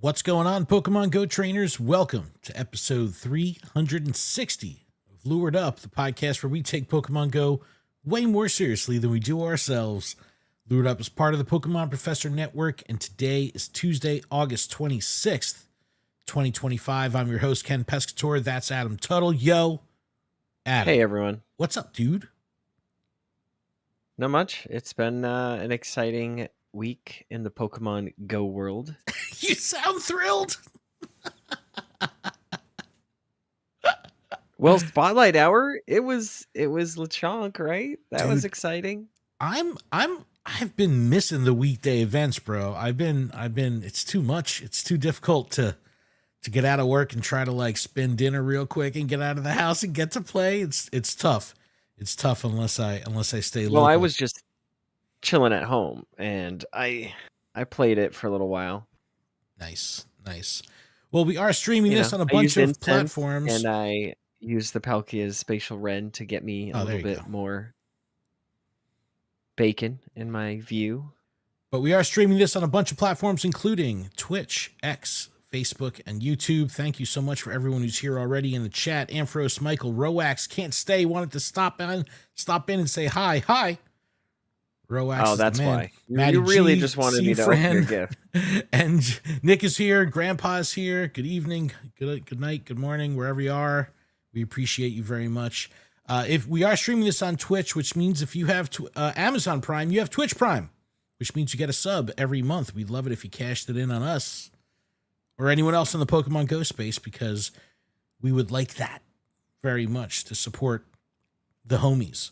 What's going on, Pokemon Go trainers? Welcome to episode 360 of Lured Up, the podcast where we take Pokemon Go way more seriously than we do ourselves. Lured Up is part of the Pokemon Professor Network, and today is Tuesday, August 26th, 2025. I'm your host, Ken Pescator. That's Adam Tuttle. Yo, Adam. Hey, everyone. What's up, dude? Not much. It's been an exciting week in the Pokemon Go world. You sound thrilled. Well, Spotlight Hour, it was Lechonk, right? That was exciting. I've been missing the weekday events, bro. I've been it's too much. It's too difficult to get out of work and try to like spend dinner real quick and get out of the house and get to play. It's tough. It's tough unless I stay local. Well, I was just chilling at home and I played it for a little while. Nice. Well, we are streaming this on a bunch of platforms. And I used the Palkia's Spatial Ren to get me a little bit more bacon in my view. But we are streaming this on a bunch of platforms, including Twitch, X, Facebook, and YouTube. Thank you so much for everyone who's here already in the chat. Amphros, Michael, Roax, can't stay, wanted to stop in and say hi. Hi. Roax. Oh, that's why. Maddie you really G, just wanted me to open your gift. And Nick is here. Grandpa's here. Good evening. Good night. Good morning, wherever you are. We appreciate you very much. If we are streaming this on Twitch, which means if you have Amazon Prime, you have Twitch Prime, which means you get a sub every month. We'd love it if you cashed it in on us or anyone else in the Pokemon Go space, because we would like that very much to support the homies.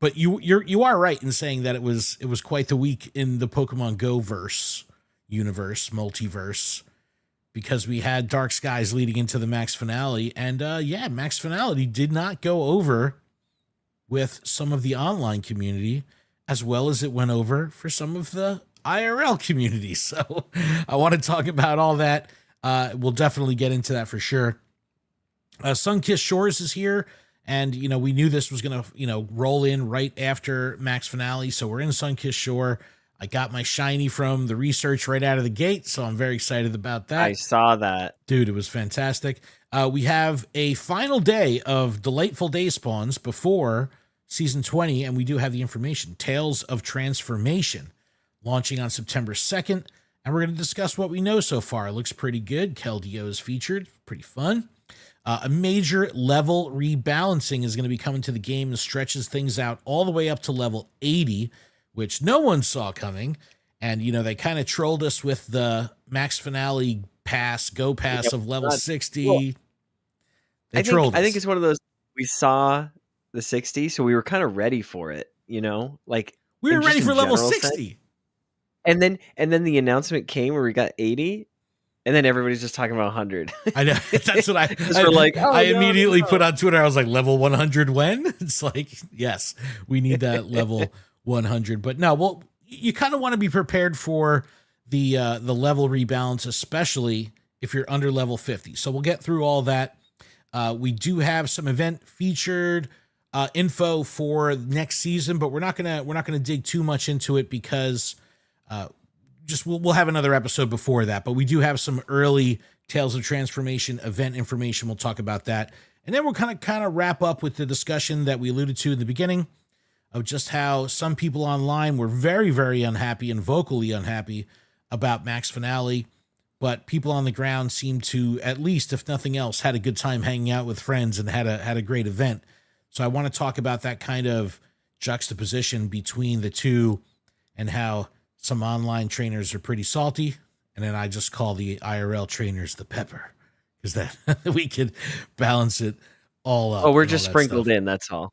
But you are right in saying that it was quite the week in the Pokemon Go universe, multiverse, because we had Dark Skies leading into the Max finale, and Max finale did not go over with some of the online community as well as it went over for some of the IRL community. So I want to talk about all that. We'll definitely get into that for sure. Sunkissed Shores is here. And, we knew this was going to, roll in right after Max finale. So we're in Sunkissed Shore. I got my shiny from the research right out of the gate. So I'm very excited about that. I saw that. Dude, it was fantastic. We have a final day of Delightful Day spawns before Season 20. And we do have the information. Tales of Transformation launching on September 2nd. And we're going to discuss what we know so far. It looks pretty good. Keldeo is featured. Pretty fun. A major level rebalancing is going to be coming to the game and stretches things out all the way up to level 80, which no one saw coming. And, they kind of trolled us with the Max Finale Go Pass of level 60. Well, they trolled us. I think it's one of those, we saw the 60, so we were kind of ready for it, Like we were ready for level 60. Sense. And then the announcement came where we got 80. And then everybody's just talking about 100. I know. That's what we're like, I immediately put on Twitter. I was like, level 100 when? It's like, yes, we need that level 100. But no, well, you kind of want to be prepared for the level rebalance, especially if you're under level 50. So we'll get through all that. We do have some event featured info for next season, but we're not gonna dig too much into it because we'll have another episode before that, but we do have some early Tales of Transformation event information. We'll talk about that. And then we'll kind of wrap up with the discussion that we alluded to in the beginning of just how some people online were very, very unhappy and vocally unhappy about Max Finale, but people on the ground seem to, at least if nothing else, had a good time hanging out with friends and had a great event. So I want to talk about that kind of juxtaposition between the two and how some online trainers are pretty salty, and then I just call the IRL trainers the pepper, because that we could balance it all up. Oh, we're just sprinkled in. That's all.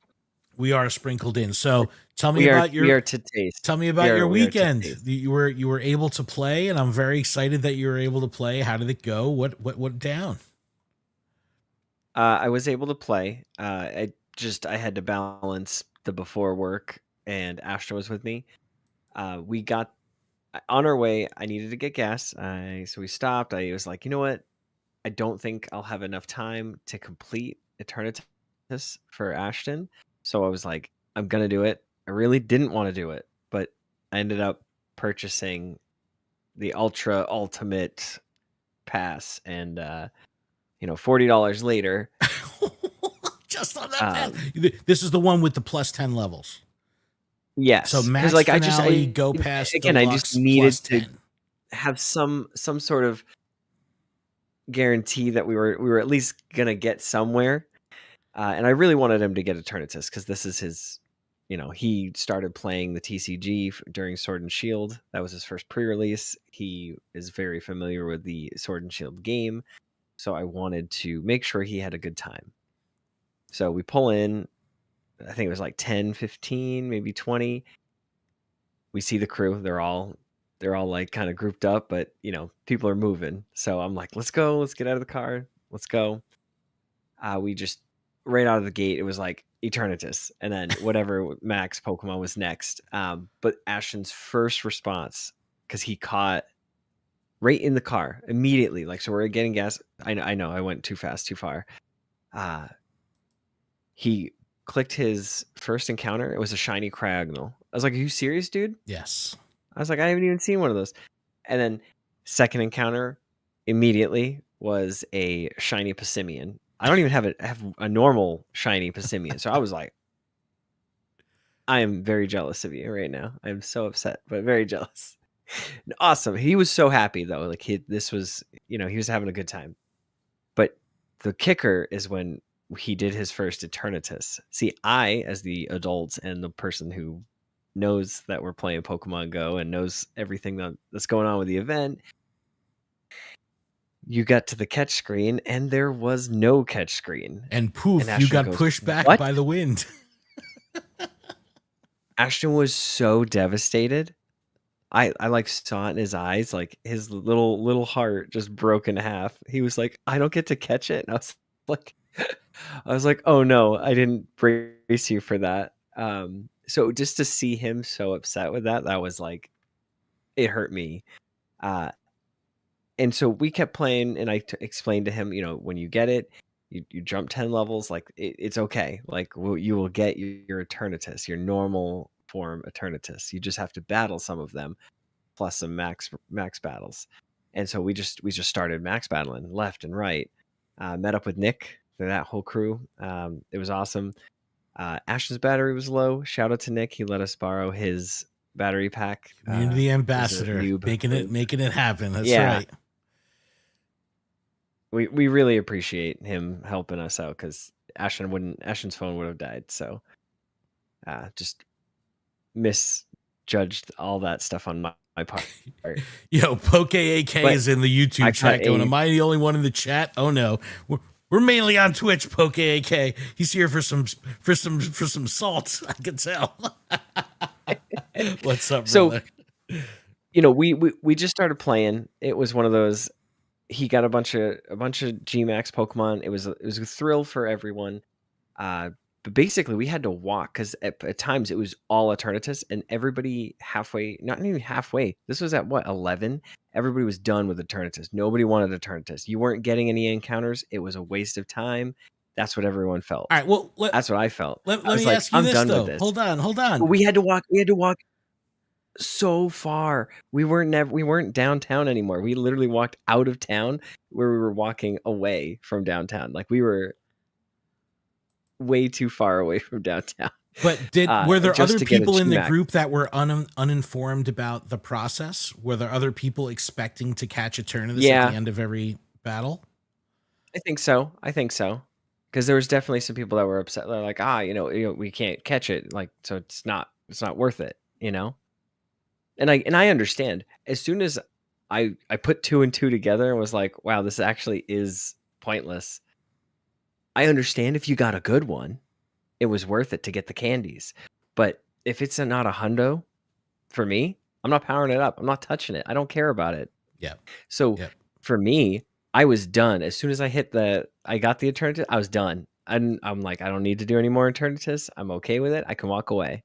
We are sprinkled in. So tell me about your. We are to taste. Tell me about your weekend. You were able to play, and I'm very excited that you were able to play. How did it go? What down? I was able to play. I had to balance the before work, and Astra was with me. We got on our way. I needed to get gas. So we stopped. I was like, you know what? I don't think I'll have enough time to complete Eternatus for Ashton. So I was like, I'm going to do it. I really didn't want to do it, but I ended up purchasing the ultra ultimate pass, and $40 later. Just on that path. This is the one with the plus 10 levels. So Yes, because max finale, go past again, I just deluxe needed plus to 10. have some sort of guarantee that we were at least gonna get somewhere. And I really wanted him to get Eternatus because this is his, he started playing the TCG during Sword and Shield. That was his first pre-release. He is very familiar with the Sword and Shield game. So I wanted to make sure he had a good time. So we pull in, I think it was like 10, 15, maybe 20. We see the crew. They're all like kind of grouped up, but people are moving. So I'm like, let's go. Let's get out of the car. Let's go. We just right out of the gate, it was like Eternatus, and then whatever Max Pokemon was next. But Ashton's first response, because he caught right in the car immediately, like, so we're getting gas. I know I went too fast, too far. He clicked his first encounter. It was a shiny Cryogonal. I was like, are you serious, dude? Yes. I was like, I haven't even seen one of those. And then second encounter immediately was a shiny Passimian. I don't even have a normal shiny Passimian. So I was like, I am very jealous of you right now. I'm so upset, but very jealous. Awesome. He was so happy though. Like he was having a good time. But the kicker is when he did his first Eternatus. See, I, as the adult and the person who knows that we're playing Pokemon Go and knows everything that's going on with the event, you got to the catch screen and there was no catch screen. And poof, you got pushed back by the wind. Ashton was so devastated. I like saw it in his eyes, like his little heart just broke in half. He was like, I don't get to catch it. And I was like, oh no, I didn't brace you for that. So just to see him so upset with that was like, it hurt me. And so we kept playing, and I explained to him, when you get it, you jump 10 levels, like it's okay. Like you will get your Eternatus, your normal form Eternatus. You just have to battle some of them, plus some max battles. And so we just started max battling left and right. Met up with Nick and that whole crew. It was awesome. Ashton's battery was low. Shout out to Nick. He let us borrow his battery pack. Community ambassador, making it happen. That's right. We really appreciate him helping us out because Ashton's phone would have died. So just misjudged all that stuff on my part. Yo, Poke AK is in the YouTube chat going, am I the only one in the chat? Oh no. We're mainly on Twitch, Poke AK. He's here for some salt, I can tell. What's up, brother? So, we just started playing. It was one of those. He got a bunch of GMAX Pokemon. It was a thrill for everyone. But basically, we had to walk because at times it was all Eternatus, and everybody not even halfway. This was at what, 11? Everybody was done with Eternatus. Nobody wanted Eternatus. You weren't getting any encounters. It was a waste of time. That's what everyone felt. All right, well, that's what I felt. Let me ask you this though. Hold on. But we had to walk. We had to walk so far. We weren't downtown anymore. We literally walked out of town where we were walking away from downtown. Like we were way too far away from downtown. But were there other people in the group that were uninformed about the process? Were there other people expecting to catch Eternatus at the end of every battle? I think so. Because there was definitely some people that were upset. They're like, we can't catch it. Like, so it's not worth it, And I understand. As soon as I put 2 and 2 together and was like, wow, this actually is pointless. I understand if you got a good one, it was worth it to get the candies. But if it's not a hundo, for me, I'm not powering it up. I'm not touching it. I don't care about it. Yeah. So for me, I was done. As soon as I got the Eternatus, I was done. I'm like, I don't need to do any more Eternatus. I'm okay with it. I can walk away.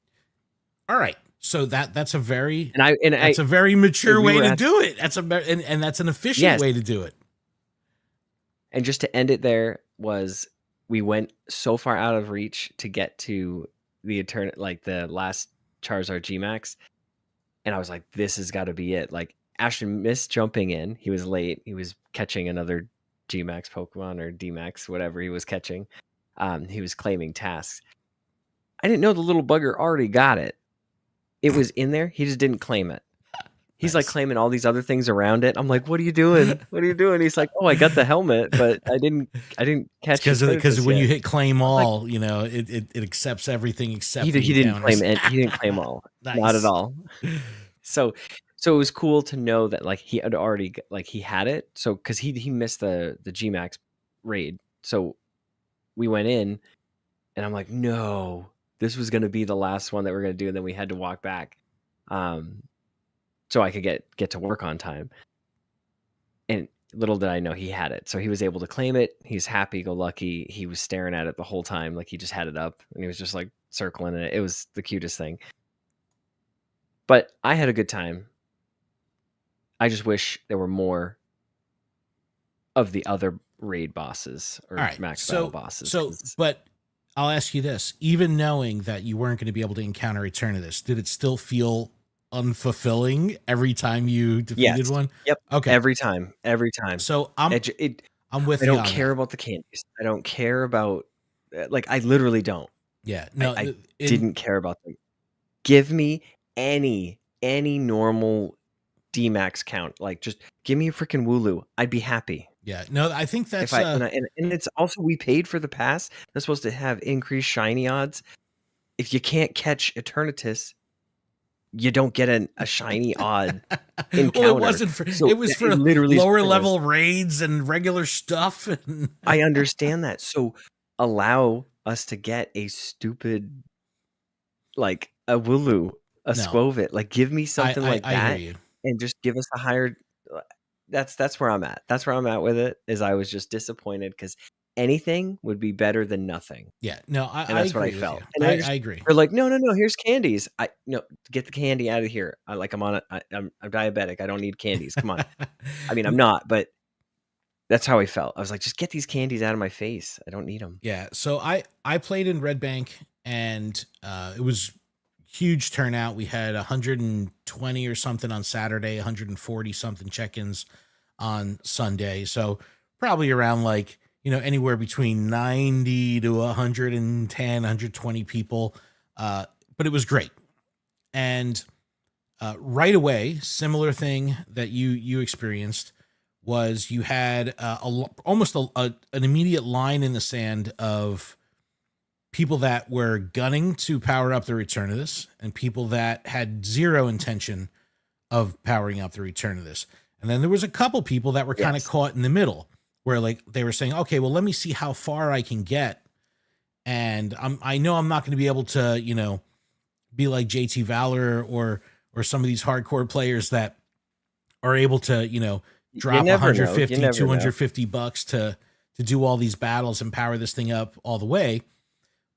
All right. So that's a very that's a very mature way to do it. That's and that's an efficient way to do it. And just to end it there was, we went so far out of reach to get to the the last Charizard GMAX, and I was like, this has got to be it. Like Ashton missed jumping in. He was late. He was catching another GMAX Pokemon or DMAX, whatever he was catching. He was claiming tasks. I didn't know the little bugger already got it. It was in there. He just didn't claim it. He's like Nice. claiming all these other things around it. I'm like, what are you doing? What are you doing? He's like, oh, I got the helmet, but I didn't catch Because Eternatus when yet. you hit claim I'm like, all, you know, it accepts everything except he the didn't encounters. claim it. He didn't claim all. Not at Nice. all. So it was cool to know that like he had already like he had it. So because he missed the GMAX raid. So we went in and I'm like, no, this was gonna be the last one that we're gonna do, and then we had to walk back. So I could get to work on time. And little did I know he had it. So he was able to claim it. He's happy go lucky. He was staring at it the whole time, like he just had it up and he was just like circling it. It was the cutest thing. But I had a good time. I just wish there were more of the other raid bosses or All right. max battle bosses. But I'll ask you this: even knowing that you weren't going to be able to encounter Eternatus, did it still feel unfulfilling every time you defeated one? Yep. Okay. Every time. So I'm with I you don't on care that. about the candies. I don't care about like I literally don't. Yeah. No. I didn't care about them. Give me any normal DMAX count. Like just give me a freaking Wooloo. I'd be happy. Yeah. No, I think that's And it's also we paid for the pass. That's supposed to have increased shiny odds. If you can't catch Eternatus, you don't get a shiny odd encounter. Well, it wasn't for it was for literally lower level raids and regular stuff. I understand that. So allow us to get a stupid like a Wooloo, a No. Squovit. Like give me something like I that hear you. and just give us a higher that's where I'm at. That's where I'm at with it. Is I was just disappointed because anything would be better than nothing. Yeah, no, And I that's what I agree with felt. you. And I agree. they're like, no, here's candies. I no, get the candy out of here. I'm on it. I'm diabetic. I don't need candies. Come on. I mean, I'm not, but that's how I felt. I was like, just get these candies out of my face. I don't need them. Yeah, so I played in Red Bank and it was huge turnout. We had 120 or something on Saturday, 140 something check-ins on Sunday. So probably around like, you know, anywhere between 90 to 110, 120 people. But it was great. And right away, similar thing that you experienced was you had almost an immediate line in the sand of people that were gunning to power up the Eternatus and people that had zero intention of powering up the Eternatus. And then there was a couple people that were kind of caught in the middle where like they were saying, okay, well, let me see how far I can get. And I know I'm not going to be able to, you know, be like JT Valor or some of these hardcore players that are able to, you know, drop 150, 250 bucks to do all these battles and power this thing up all the way.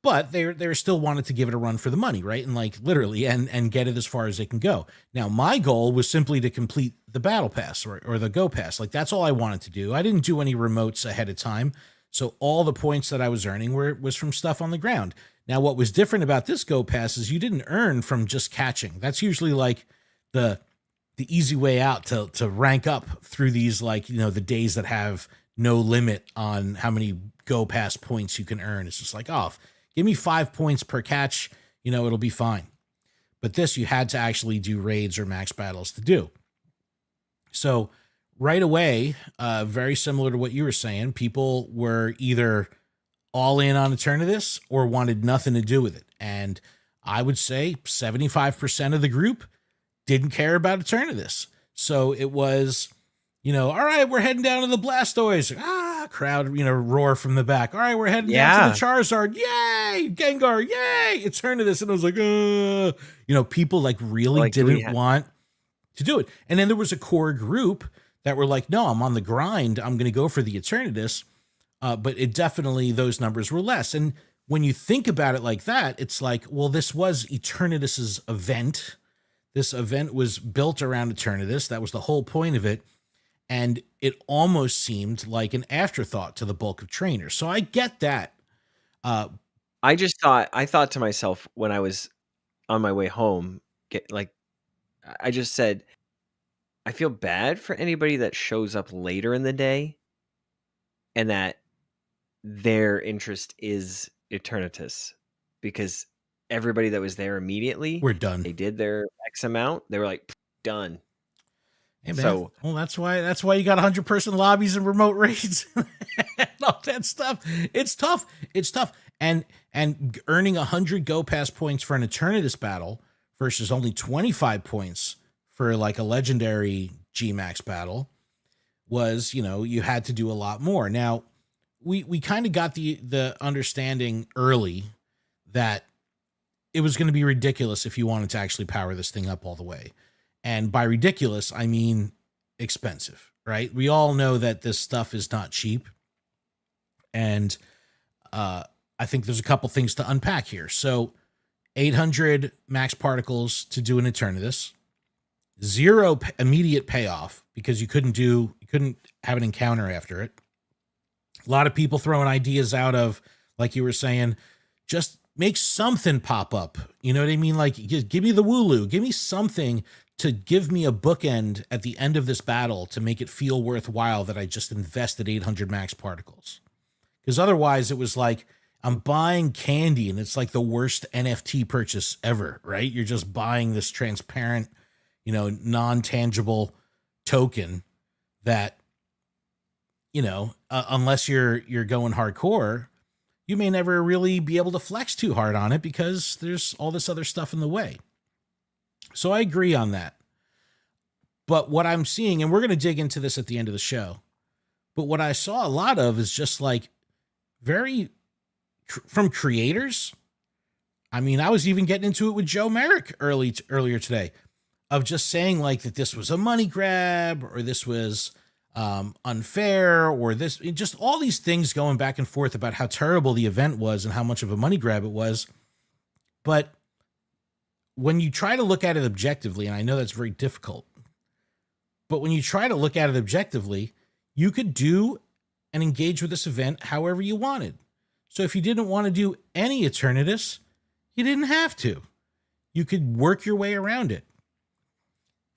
But they're still wanted to give it a run for the money, right? And like literally and get it as far as they can go. Now, my goal was simply to complete the battle pass or the go pass. Like that's all I wanted to do. I didn't do any remotes ahead of time. So all the points that I was earning was from stuff on the ground. Now, what was different about this go pass is you didn't earn from just catching. That's usually like the easy way out to rank up through these, like, you know, the days that have no limit on how many go pass points you can earn. It's just like, oh, give me 5 points per catch, you know, it'll be fine. But this, you had to actually do raids or max battles to do. So right away, very similar to what you were saying, people were either all in on Eternatus or wanted nothing to do with it. And I would say 75% of the group didn't care about Eternatus. So it was, you know, all right, we're heading down to the Blastoise. Crowd, you know, roar from the back. All right, we're heading down to the Charizard. Yay! Gengar, yay! Eternatus. And I was like, you know, people like really like, didn't want to do it. And then there was a core group that were like, no, I'm on the grind. I'm going to go for the Eternatus. But it definitely, those numbers were less. And when you think about it like that, it's like, well, this was Eternatus's event. This event was built around Eternatus. That was the whole point of it. And it almost seemed like an afterthought to the bulk of trainers. So I get that. I thought to myself when I was on my way home, I just said, I feel bad for anybody that shows up later in the day and that their interest is Eternatus, because everybody that was there immediately, We're done. they did their X amount. They were like, done. Hey man, So well that's why you got 100-person lobbies and remote raids and all that stuff. It's tough. It's tough. And earning 100 Go Pass points for an Eternatus battle versus only 25 points for like a legendary GMAX battle was, you had to do a lot more. Now, we kind of got the understanding early that it was going to be ridiculous if you wanted to actually power this thing up all the way. And by ridiculous, I mean expensive, right? We all know that this stuff is not cheap. And I think there's a couple things to unpack here. So 800 max particles to do an Eternatus, 0 immediate payoff because you couldn't have an encounter after it. A lot of people throwing ideas out of, like you were saying, just make something pop up. You know what I mean? Like, give me the Wooloo, give me something to give me a bookend at the end of this battle to make it feel worthwhile that I just invested 800 max particles. Because otherwise it was like, I'm buying candy and it's like the worst NFT purchase ever, right? You're just buying this transparent, non-tangible token that, unless you're going hardcore, you may never really be able to flex too hard on it because there's all this other stuff in the way. So I agree on that. But what I'm seeing, and we're going to dig into this at the end of the show, but what I saw a lot of is just like from creators. I mean, I was even getting into it with Joe Merrick earlier today of just saying like that this was a money grab or this was unfair or this, just all these things going back and forth about how terrible the event was and how much of a money grab it was. But when you try to look at it objectively, and I know that's very difficult, but when you try to look at it objectively, you could do and engage with this event however you wanted. So if you didn't want to do any Eternatus, you didn't have to. You could work your way around it.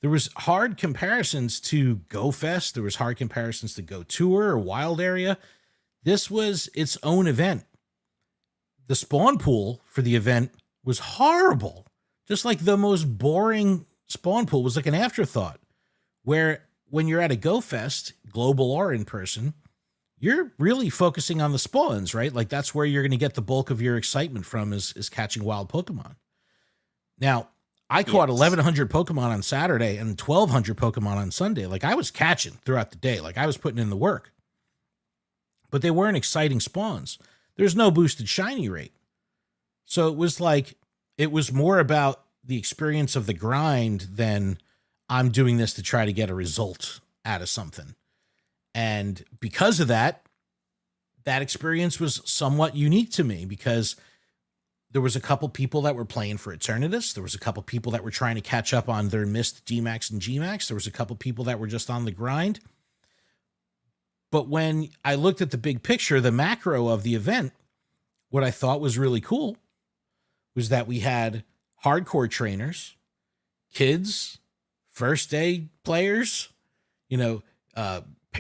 There was hard comparisons to Go Fest. There was hard comparisons to Go Tour or Wild Area. This was its own event. The spawn pool for the event was horrible. Just like the most boring spawn pool was like an afterthought. Where when you're at a Go Fest, global or in person, you're really focusing on the spawns, right? Like that's where you're going to get the bulk of your excitement from is catching wild Pokemon. Now, I caught 1,100 Pokemon on Saturday and 1,200 Pokemon on Sunday. Like I was catching throughout the day. Like I was putting in the work. But they weren't exciting spawns. There's no boosted shiny rate. So it was like, it was more about the experience of the grind than I'm doing this to try to get a result out of something. And because of that, that experience was somewhat unique to me because there was a couple people that were playing for Eternatus. There was a couple people that were trying to catch up on their missed DMAX and GMAX. There was a couple people that were just on the grind. But when I looked at the big picture, the macro of the event, what I thought was really cool was that we had hardcore trainers, kids, first day players,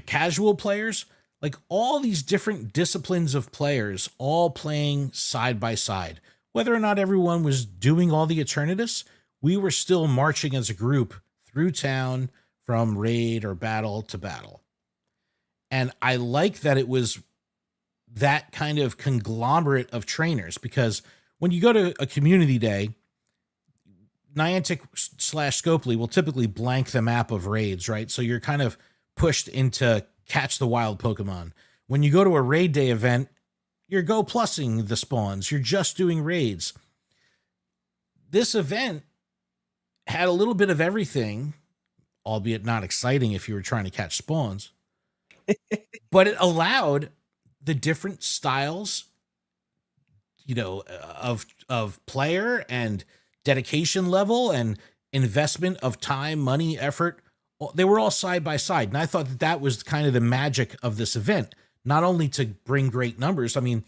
casual players, like all these different disciplines of players all playing side by side. Whether or not everyone was doing all the Eternatus, we were still marching as a group through town from raid or battle to battle. And I like that it was that kind of conglomerate of trainers because when you go to a community day, Niantic / Scopely will typically blank the map of raids, right? So you're kind of pushed into catch the wild Pokemon. When you go to a raid day event, you're Go Plussing the spawns. You're just doing raids. This event had a little bit of everything, albeit not exciting if you were trying to catch spawns, but it allowed the different styles, of player and dedication level and investment of time, money, effort. They were all side by side. And I thought that was kind of the magic of this event, not only to bring great numbers. I mean,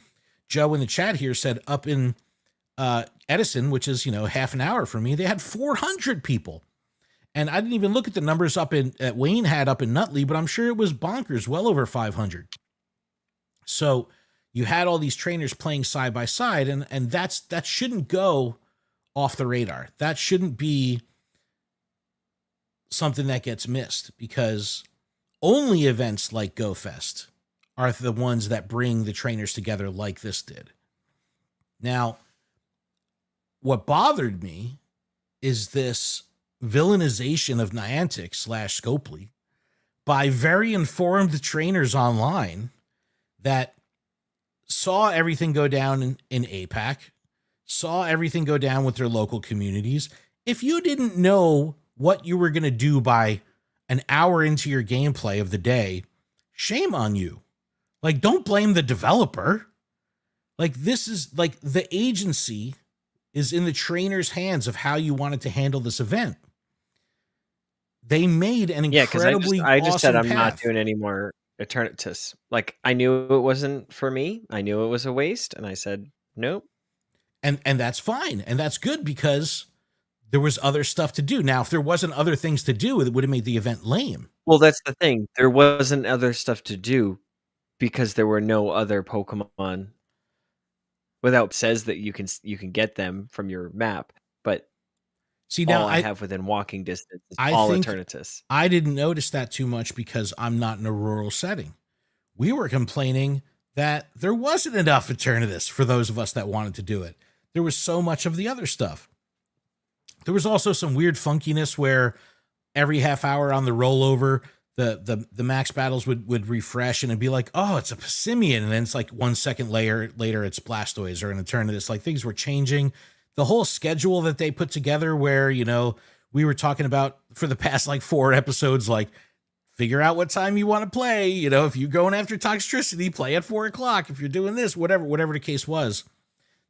Joe in the chat here said up in Edison, which is, half an hour from me, they had 400 people. And I didn't even look at the numbers at Wayne had up in Nutley, but I'm sure it was bonkers, well over 500. So you had all these trainers playing side by side, and that shouldn't go off the radar. That shouldn't be something that gets missed, because only events like GoFest are the ones that bring the trainers together like this did. Now, what bothered me is this villainization of Niantic / Scopely by very informed trainers online that saw everything go down in APAC, saw everything go down with their local communities. If you didn't know what you were going to do by an hour into your gameplay of the day, shame on you. Like, don't blame the developer. Like, this is like the agency is in the trainer's hands of how you wanted to handle this event. They made an incredibly I just said awesome I'm not path. doing any more Eternatus. Like, I knew it wasn't for me. I knew it was a waste, and I said nope. And that's fine, and that's good, because there was other stuff to do. Now, if there wasn't other things to do, it would have made the event lame. Well, that's the thing. There wasn't other stuff to do because there were no other Pokemon. Without says that you can get them from your map, but See, now all I have within walking distance is I all think Eternatus. I didn't notice that too much because I'm not in a rural setting. We were complaining that there wasn't enough Eternatus for those of us that wanted to do it. There was so much of the other stuff. There was also some weird funkiness where every half hour on the rollover, the max battles would refresh, and it'd be like, oh, it's a Passimian, and then it's like 1 second later it's Blastoise or an Eternatus. Like, things were changing. The whole schedule that they put together, where, you know, we were talking about for the past like 4 episodes, like, figure out what time you want to play. You know, if you're going after Toxtricity, play at 4 o'clock. If you're doing this, whatever the case was,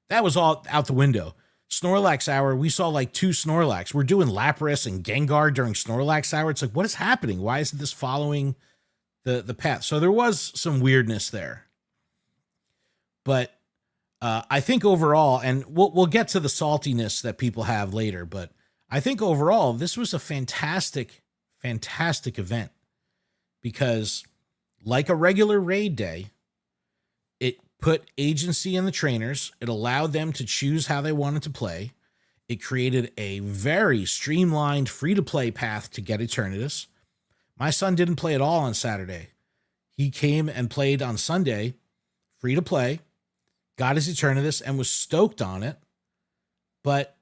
that was all out the window. Snorlax hour, we saw like 2 Snorlax. We're doing Lapras and Gengar during Snorlax hour. It's like, what is happening? Why isn't this following the path? So there was some weirdness there. But I think overall, and we'll get to the saltiness that people have later, but I think overall this was a fantastic event, because like a regular raid day, it put agency in the trainers. It allowed them to choose how they wanted to play. It created a very streamlined free-to-play path to get Eternatus. My son didn't play at all on Saturday. He came and played on Sunday, free-to-play, got his Eternatus, and was stoked on it. But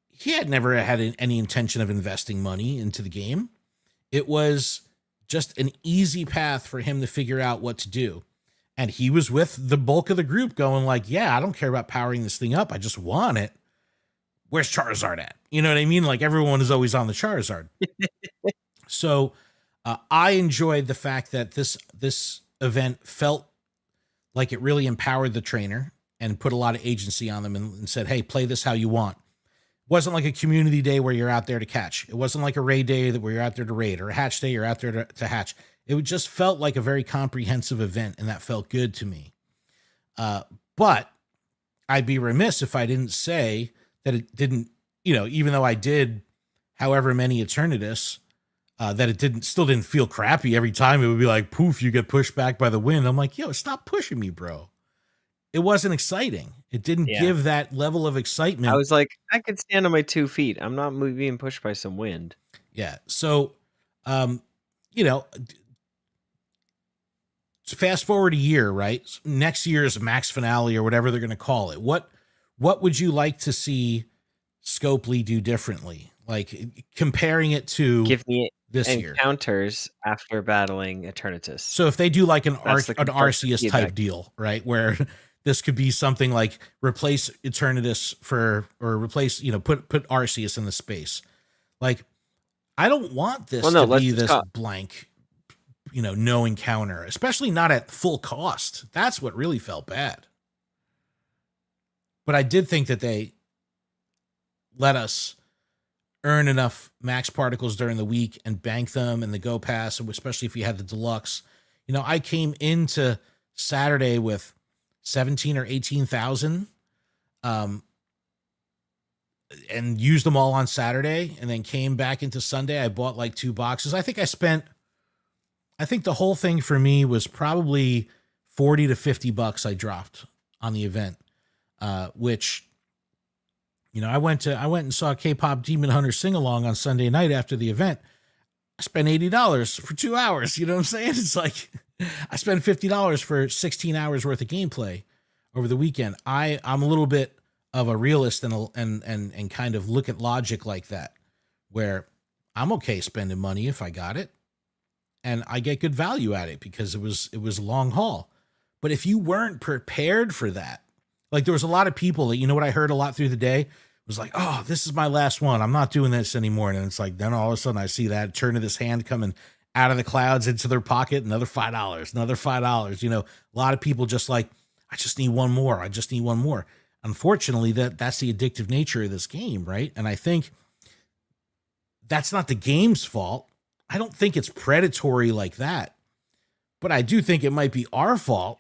he had never had any intention of investing money into the game. It was just an easy path for him to figure out what to do. And he was with the bulk of the group going like, yeah, I don't care about powering this thing up. I just want it. Where's Charizard at? You know what I mean? Like, everyone is always on the Charizard. So I enjoyed the fact that this event felt like it really empowered the trainer and put a lot of agency on them and said, hey, play this how you want. It wasn't like a community day where you're out there to catch. It wasn't like a raid day where you're out there to raid, or a hatch day you're out there to hatch. It just felt like a very comprehensive event, and that felt good to me. But I'd be remiss if I didn't say that it didn't, you know, even though I did however many Eternatus, that it still didn't feel crappy every time. It would be like, poof, you get pushed back by the wind. I'm like, yo, stop pushing me, bro. It wasn't exciting. It didn't give that level of excitement. I was like, I could stand on my 2 feet. I'm not being pushed by some wind. Yeah. So, you know, fast forward a year, right? Next year's max finale or whatever they're going to call it. What would you like to see Scopely do differently? Like, comparing it to Give me this year encounters after battling Eternatus. So if they do like an Arceus type deal, right, where this could be something like replace Eternatus or replace, you know, put Arceus in the space. Like, I don't want this to be this blank, you know, no encounter, especially not at full cost. That's what really felt bad. But I did think that they let us earn enough max particles during the week and bank them in the Go Pass, especially if you had the deluxe. You know, I came into Saturday with 17 or 18,000. and used them all on Saturday, and then came back into Sunday. I bought like 2 boxes. I think the whole thing for me was probably 40 to 50 bucks I dropped on the event. Which, I went and saw K-pop Demon Hunter sing along on Sunday night after the event. I spent $80 for 2 hours. You know what I'm saying? It's like I spent $50 for 16 hours worth of gameplay over the weekend. I'm a little bit of a realist and kind of look at logic like that, where I'm okay spending money if I got it and I get good value at it because it was long haul. But if you weren't prepared for that, like there was a lot of people that, what I heard a lot through the day was like, oh, this is my last one. I'm not doing this anymore. And it's like, then all of a sudden I see that turn of this hand coming out of the clouds into their pocket, another $5, another $5. A lot of people just like, I just need one more. I just need one more. Unfortunately, that's the addictive nature of this game, right? And I think that's not the game's fault. I don't think it's predatory like that. But I do think it might be our fault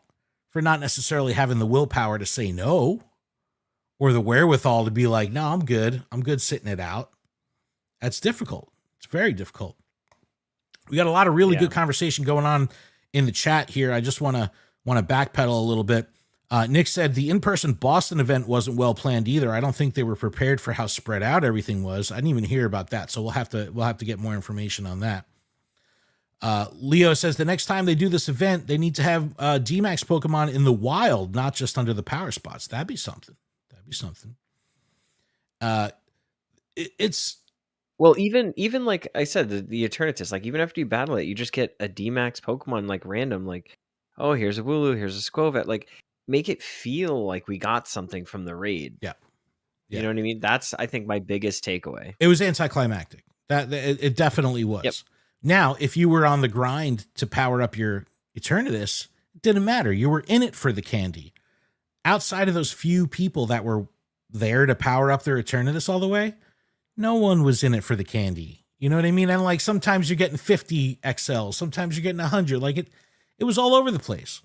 for not necessarily having the willpower to say no, or the wherewithal to be like, no, I'm good. I'm good sitting it out. That's difficult. It's very difficult. We got a lot of really good conversation going on in the chat here. I just want to backpedal a little bit. Nick said the in-person Boston event wasn't well planned either. I don't think they were prepared for how spread out everything was. I didn't even hear about that, so we'll have to get more information on that. Leo says the next time they do this event, they need to have DMAX Pokemon in the wild, not just under the power spots. That'd be something. It's Well, even like I said, the Eternatus, like even after you battle it, you just get a DMAX Pokemon like random, like, oh, here's a Wooloo, here's a Squovet. Like, make it feel like we got something from the raid. Yeah. You know what I mean? That's, I think, my biggest takeaway. It was anticlimactic. That it definitely was. Yep. Now, if you were on the grind to power up your Eternatus, it didn't matter. You were in it for the candy. Outside of those few people that were there to power up their Eternatus all the way, no one was in it for the candy. You know what I mean? And like sometimes you're getting 50 XL, sometimes you're getting 100. Like it was all over the place.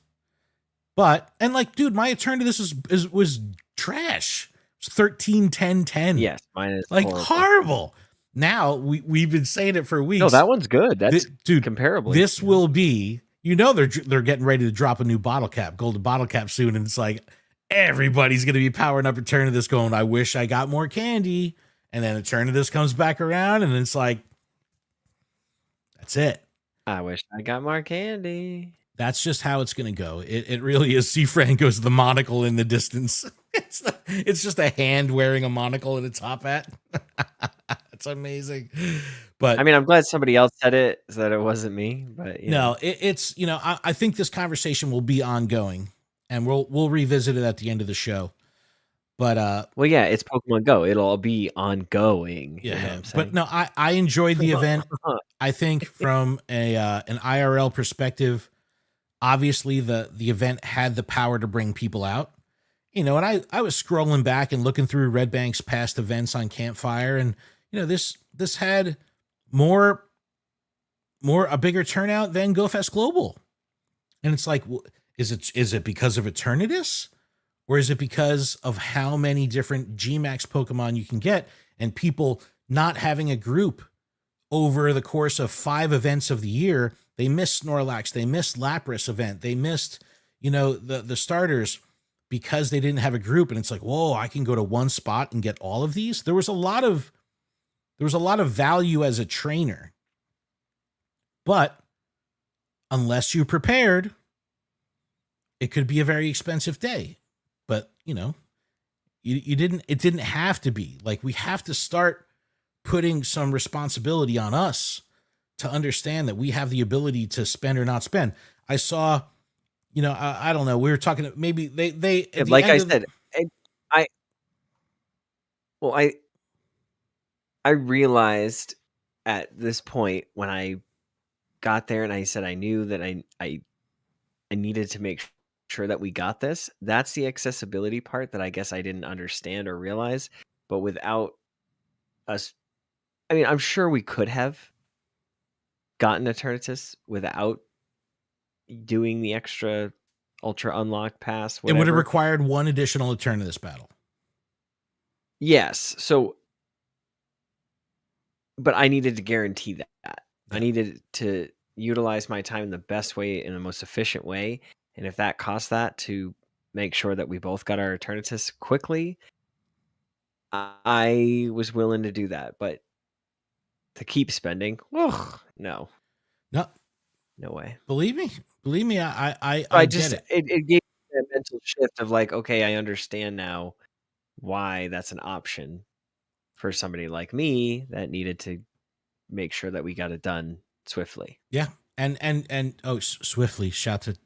But and like, dude, my Eternatus was trash. It was 13, 10, 10. Yes, mine is like horrible. Now we've been saying it for weeks. No, that one's good. That's dude, comparable. This will be, they're getting ready to drop a new bottle cap, golden bottle cap soon, and it's like everybody's gonna be powering up Eternatus going, I wish I got more candy. And then Eternatus comes back around, and it's like, that's it. I wish I got more candy. That's just how it's gonna go. It really is. C. Franco's the monocle in the distance. It's just a hand wearing a monocle and a top hat. It's amazing. But I mean, I'm glad somebody else said it so that it wasn't me. But no, it's I think this conversation will be ongoing, and we'll revisit it at the end of the show. But well, yeah, it's Pokemon Go. It'll all be ongoing. Yeah, you know what I'm but no, I enjoyed the event. I think from an IRL perspective, obviously the event had the power to bring people out. And I was scrolling back and looking through Red Bank's past events on Campfire, and this had a bigger turnout than GoFest Global. And it's like, is it because of Eternatus? Or is it because of how many different GMAX Pokemon you can get and people not having a group over the course of 5 events of the year? They missed Snorlax, they missed Lapras event, they missed, the starters because they didn't have a group. And it's like, whoa, I can go to one spot and get all of these. There was a lot of value as a trainer. But unless you prepared, it could be a very expensive day. But, it didn't have to be. Like, we have to start putting some responsibility on us to understand that we have the ability to spend or not spend. I saw, I don't know. We were talking, maybe they like I said, I realized at this point when I got there and I said I knew that I needed to make sure that we got this. That's the accessibility part that I guess I didn't understand or realize. But without us, I mean, I'm sure we could have gotten Eternatus without doing the extra Ultra Unlock Pass. Whatever. It would have required one additional Eternatus battle. Yes. So, but I needed to guarantee that. I Yeah. needed to utilize my time in the best way, in the most efficient way. And if that costs that to make sure that we both got our Eternatus quickly, I was willing to do that. But to keep spending, ugh, no, No, no way. believe me, So I get it. it gave me a mental shift of like, okay, I understand now why that's an option for somebody like me that needed to make sure that we got it done swiftly. Yeah. And oh, swiftly, shout to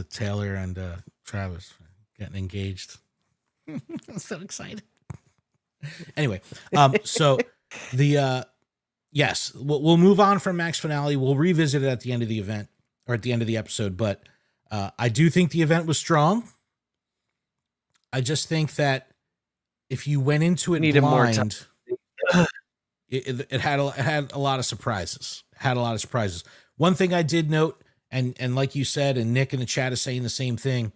Taylor and Travis getting engaged. I'm so excited. Anyway, so the yes, we'll move on from Max Finale. We'll revisit it at the end of the event or at the end of the episode, but I do think the event was strong. I just think that if you went into it Needed more time. blind, it had a lot of surprises. One thing I did note, and like you said, and Nick in the chat is saying the same thing.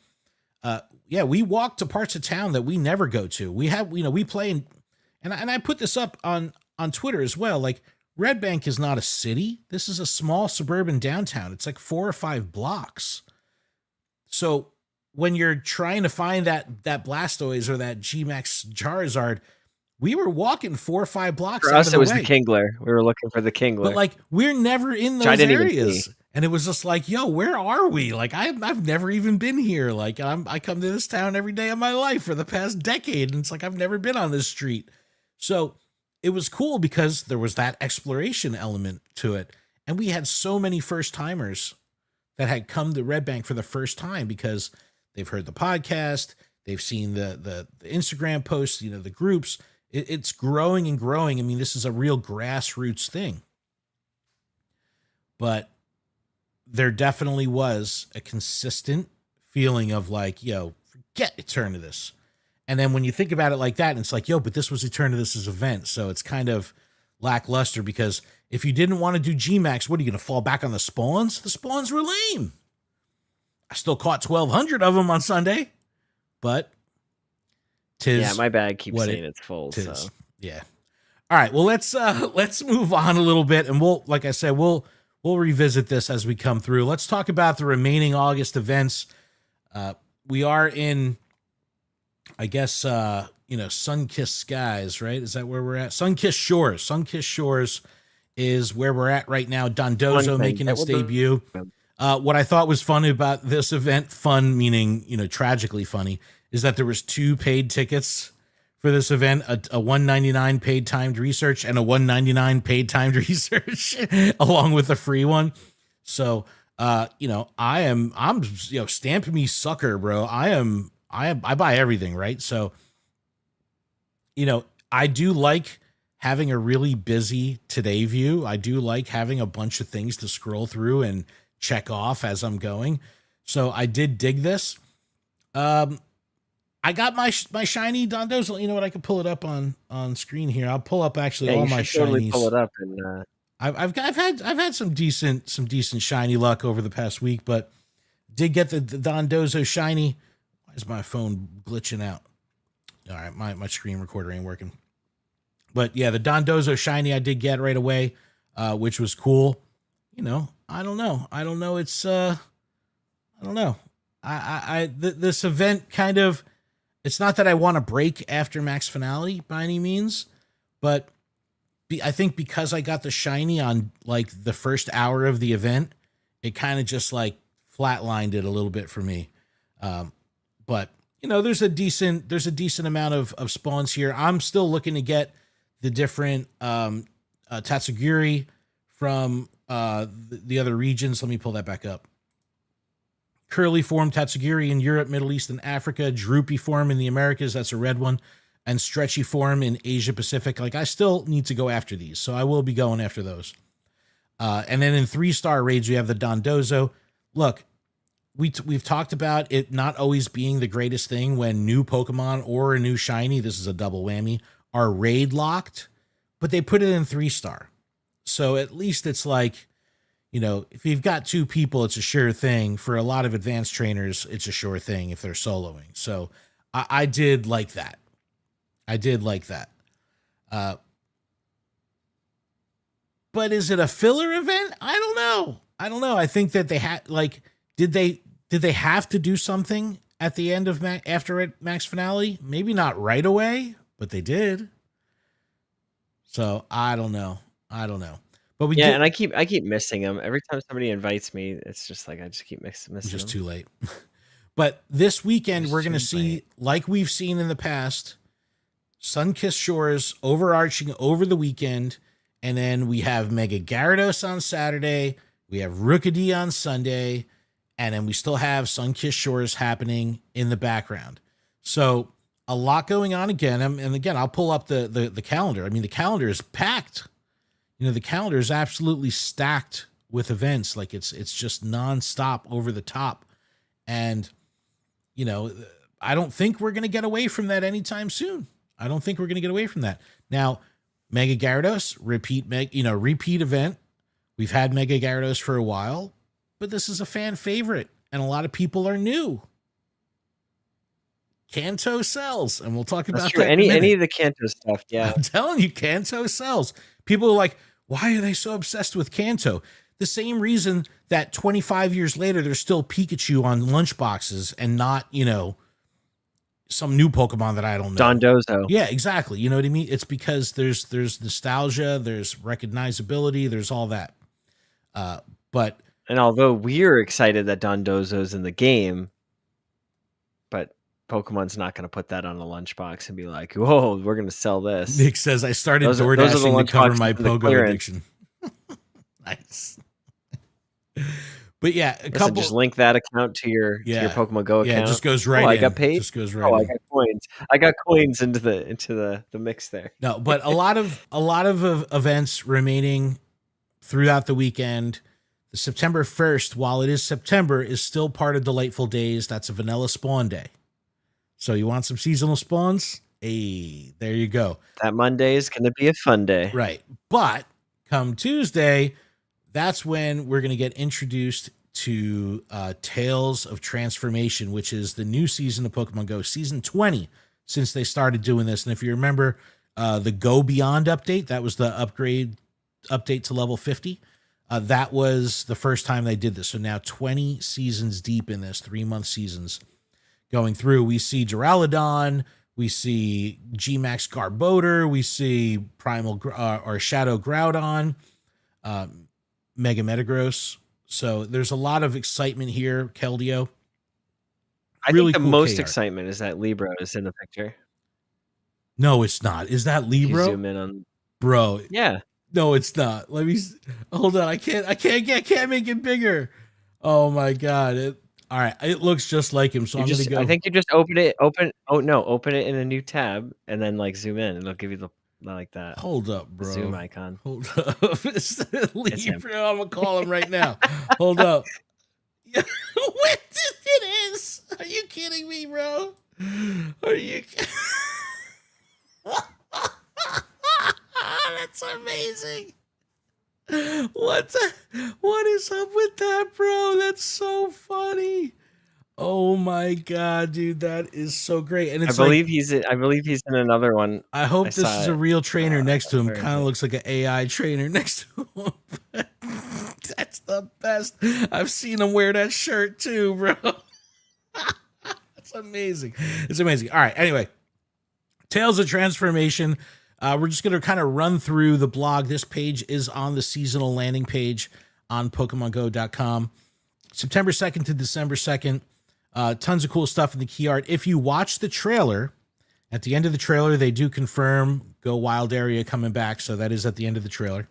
Yeah, we walk to parts of town that we never go to. We have, we play in, and I put this up on Twitter as well. Like Red Bank is not a city. This is a small suburban downtown. It's like 4 or 5 blocks. So when you're trying to find that Blastoise or that GMAX Charizard, we were walking 4 or 5 blocks. For out us, of it the was way. the Kingler. We were looking for the Kingler. But like we're never in Which I those didn't even areas. see. And it was just like, yo, where are we? Like I've never even been here. Like I come to this town every day of my life for the past decade. And it's like I've never been on this street. So it was cool because there was that exploration element to it. And we had so many first timers that had come to Red Bank for the first time because they've heard the podcast, they've seen the Instagram posts, the groups. It's growing and growing. I mean, this is a real grassroots thing. But there definitely was a consistent feeling of like, yo, forget Eternatus. And then when you think about it like that, and it's like, yo, but this was Eternatus's event. So it's kind of lackluster because if you didn't want to do GMAX, what are you going to fall back on the spawns? The spawns were lame. I still caught 1,200 of them on Sunday, but yeah, my bag keeps saying it's full. Tis. So yeah. All right. Well, let's move on a little bit, and like I said, we'll revisit this as we come through. Let's talk about the remaining August events. We are in, I guess, Sun-Kissed Skies, right? Is that where we're at? Sun-Kissed Shores. Sun-Kissed Shores is where we're at right now. Dondozo making its debut. What I thought was funny about this event, fun meaning, tragically funny, is that there was 2 paid tickets for this event, a $1.99 paid timed research and a $1.99 paid timed research along with a free one. So, I'm stamp me sucker, bro. I buy everything, right? So, I do like having a really busy today view. I do like having a bunch of things to scroll through and check off as I'm going. So I did dig this. I got my shiny Dondozo. You know what? I could pull it up on screen here. I'll pull up actually all my shinies. Totally pull it up and I've had some decent shiny luck over the past week, but did get the Dondozo shiny. Why is my phone glitching out? All right, my screen recorder ain't working. But yeah, the Dondozo shiny I did get right away, which was cool. I don't know. It's I don't know. This event kind of, it's not that I want to break after Max Finale by any means, but I think because I got the shiny on like the first hour of the event, it kind of just like flatlined it a little bit for me. But there's a decent amount of spawns here. I'm still looking to get the different Tatsugiri from the other regions. Let me pull that back up. Curly form Tatsugiri in Europe, Middle East, and Africa. Droopy form in the Americas. That's a red one. And stretchy form in Asia Pacific. Like, I still need to go after these, so I will be going after those. And then in 3-star raids, we have the Dondozo. Look, we've talked about it not always being the greatest thing when new Pokemon or a new shiny, this is a double whammy, are raid locked, but they put it in 3-star. So at least it's like, if you've got 2 people, it's a sure thing. For a lot of advanced trainers, it's a sure thing if they're soloing. So I did like that. I did like that. But is it a filler event? I don't know. I think that they had did they have to do something at the end of after Max finale? Maybe not right away, but they did. So I don't know. But we and I keep missing them. Every time somebody invites me, it's just like I just keep missing them. Just too late. But this weekend we're going to see, late. like we've seen in the past, Sun-Kissed Shores overarching over the weekend. And then we have Mega Gyarados on Saturday. We have Rookidee on Sunday. And then we still have Sun-Kissed Shores happening in the background. So a lot going on again. And again, I'll pull up the calendar. I mean, the calendar is packed. You know, the calendar is absolutely stacked with events. Like it's just nonstop over the top. And, you know, I don't think we're going to get away from that anytime soon. I don't think we're going to get away from that. Now, Mega Gyarados, repeat event. We've had Mega Gyarados for a while, but this is a fan favorite, and a lot of people are new. Kanto sells, and we'll talk about that. Any of the Kanto stuff, yeah. I'm telling you, Kanto sells. People are like, why are they so obsessed with Kanto? The same reason that 25 years later, there's still Pikachu on lunchboxes and not, you know, some new Pokemon that I don't know. Dondozo. Yeah, exactly. You know what I mean? It's because there's nostalgia, there's recognizability, there's all that. And although we're excited that Dondozo's in the game, but Pokemon's not going to put that on a lunchbox and be like, "Whoa, we're going to sell this." Nick says, "I started DoorDashing to cover my Pogo addiction." Nice. But yeah, just link that account to your Pokemon Go account. Yeah, it just goes right in. I got paid. Just goes right in. I got coins. I got coins into the mix there. No, but a lot of events remaining throughout the weekend. The September 1st, while it is September, is still part of Delightful Days. That's a vanilla spawn day. So you want some seasonal spawns? Hey, there you go. That Monday is going to be a fun day. Right. But come Tuesday, that's when we're going to get introduced to Tales of Transformation, which is the new season of Pokemon Go, season 20, since they started doing this. And if you remember the Go Beyond update, that was the update to level 50. That was the first time they did this. So now 20 seasons deep in this, 3-month seasons going through. We see Duraludon, we see GMAX Garbodor, we see Primal or Shadow Groudon, Mega Metagross. So there's a lot of excitement here, Keldeo. I think the most excitement is that Libra is in the picture. No, it's not. Is that Libra? Zoom in on, bro. Yeah. No, it's not. Let me hold on. I can't make it bigger. Oh my god. All right. It looks just like him. So I'm gonna go. I think you just open it in a new tab and then like zoom in. It'll give you the like that. Hold up, bro. Zoom icon. Hold up. Libra. I'm gonna call him right now. Hold up. What it is? Are you kidding me, bro? Are you? That's amazing. What is up with that, bro? That's so funny. Oh my god, dude, that is so great. And it's I believe he's in another one. I hope this is a real trainer next to him. Kind of looks like an AI trainer next to him. That's the best. I've seen him wear that shirt too, bro. That's amazing. It's amazing. All right, anyway. Tales of Transformation. We're just going to kind of run through the blog. This page is on the seasonal landing page on PokemonGo.com. September 2nd to December 2nd. Tons of cool stuff in the key art. If you watch the trailer, at the end of the trailer, they do confirm Go Wild area coming back. So that is at the end of the trailer.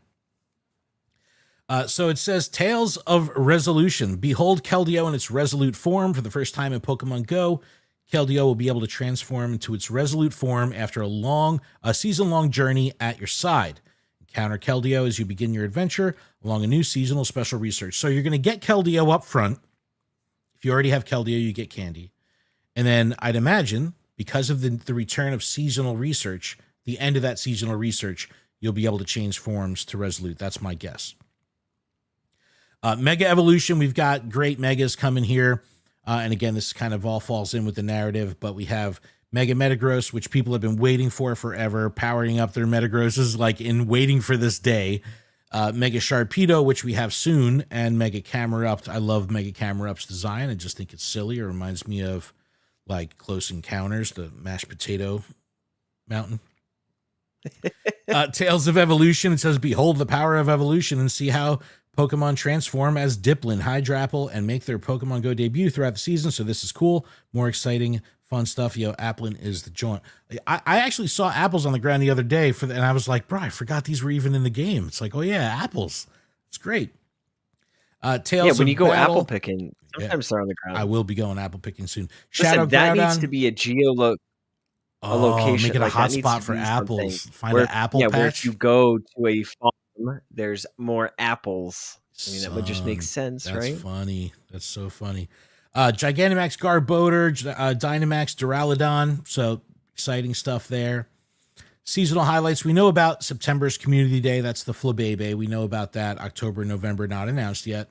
So it says, Tales of Resolution. Behold Keldeo in its resolute form for the first time in Pokemon Go. Keldeo will be able to transform into its resolute form after a season-long journey at your side. Encounter Keldeo as you begin your adventure along a new seasonal special research. So you're going to get Keldeo up front. If you already have Keldeo, you get Candy. And then I'd imagine, because of the return of seasonal research, the end of that seasonal research, you'll be able to change forms to resolute. That's my guess. Mega Evolution, we've got great Megas coming here. And again, this kind of all falls in with the narrative, but we have Mega Metagross, which people have been waiting for forever, powering up their Metagrosses like in waiting for this day. Mega Sharpedo, which we have soon, and Mega Camerupt. I love Mega Camerupt's design. I just think it's silly. It reminds me of like Close Encounters, the mashed potato mountain. Tales of Evolution. It says, behold the power of evolution and see how Pokemon transform as Diplin, Hydrapple, and make their Pokemon Go debut throughout the season. So this is cool. More exciting, fun stuff. Yo, Applin is the joint. I actually saw apples on the ground the other day and I was like, bro, I forgot these were even in the game. It's like, oh yeah, apples. It's great. Tales when of you go Battle. apple picking, sometimes they're on the ground. I will be going apple picking soon. Listen, that needs to Groudon. be a location. Make it a like, that needs hotspot to for be apples. something Find where, an apple where if patch. you go to a farm, there's more apples. I mean, that would just make sense, That's right? funny. That's so funny. Gigantamax Garbodor, Dynamax Duraludon. So exciting stuff there. Seasonal highlights. We know about September's Community Day. That's the Flabebe. We know about that. October, November, not announced yet.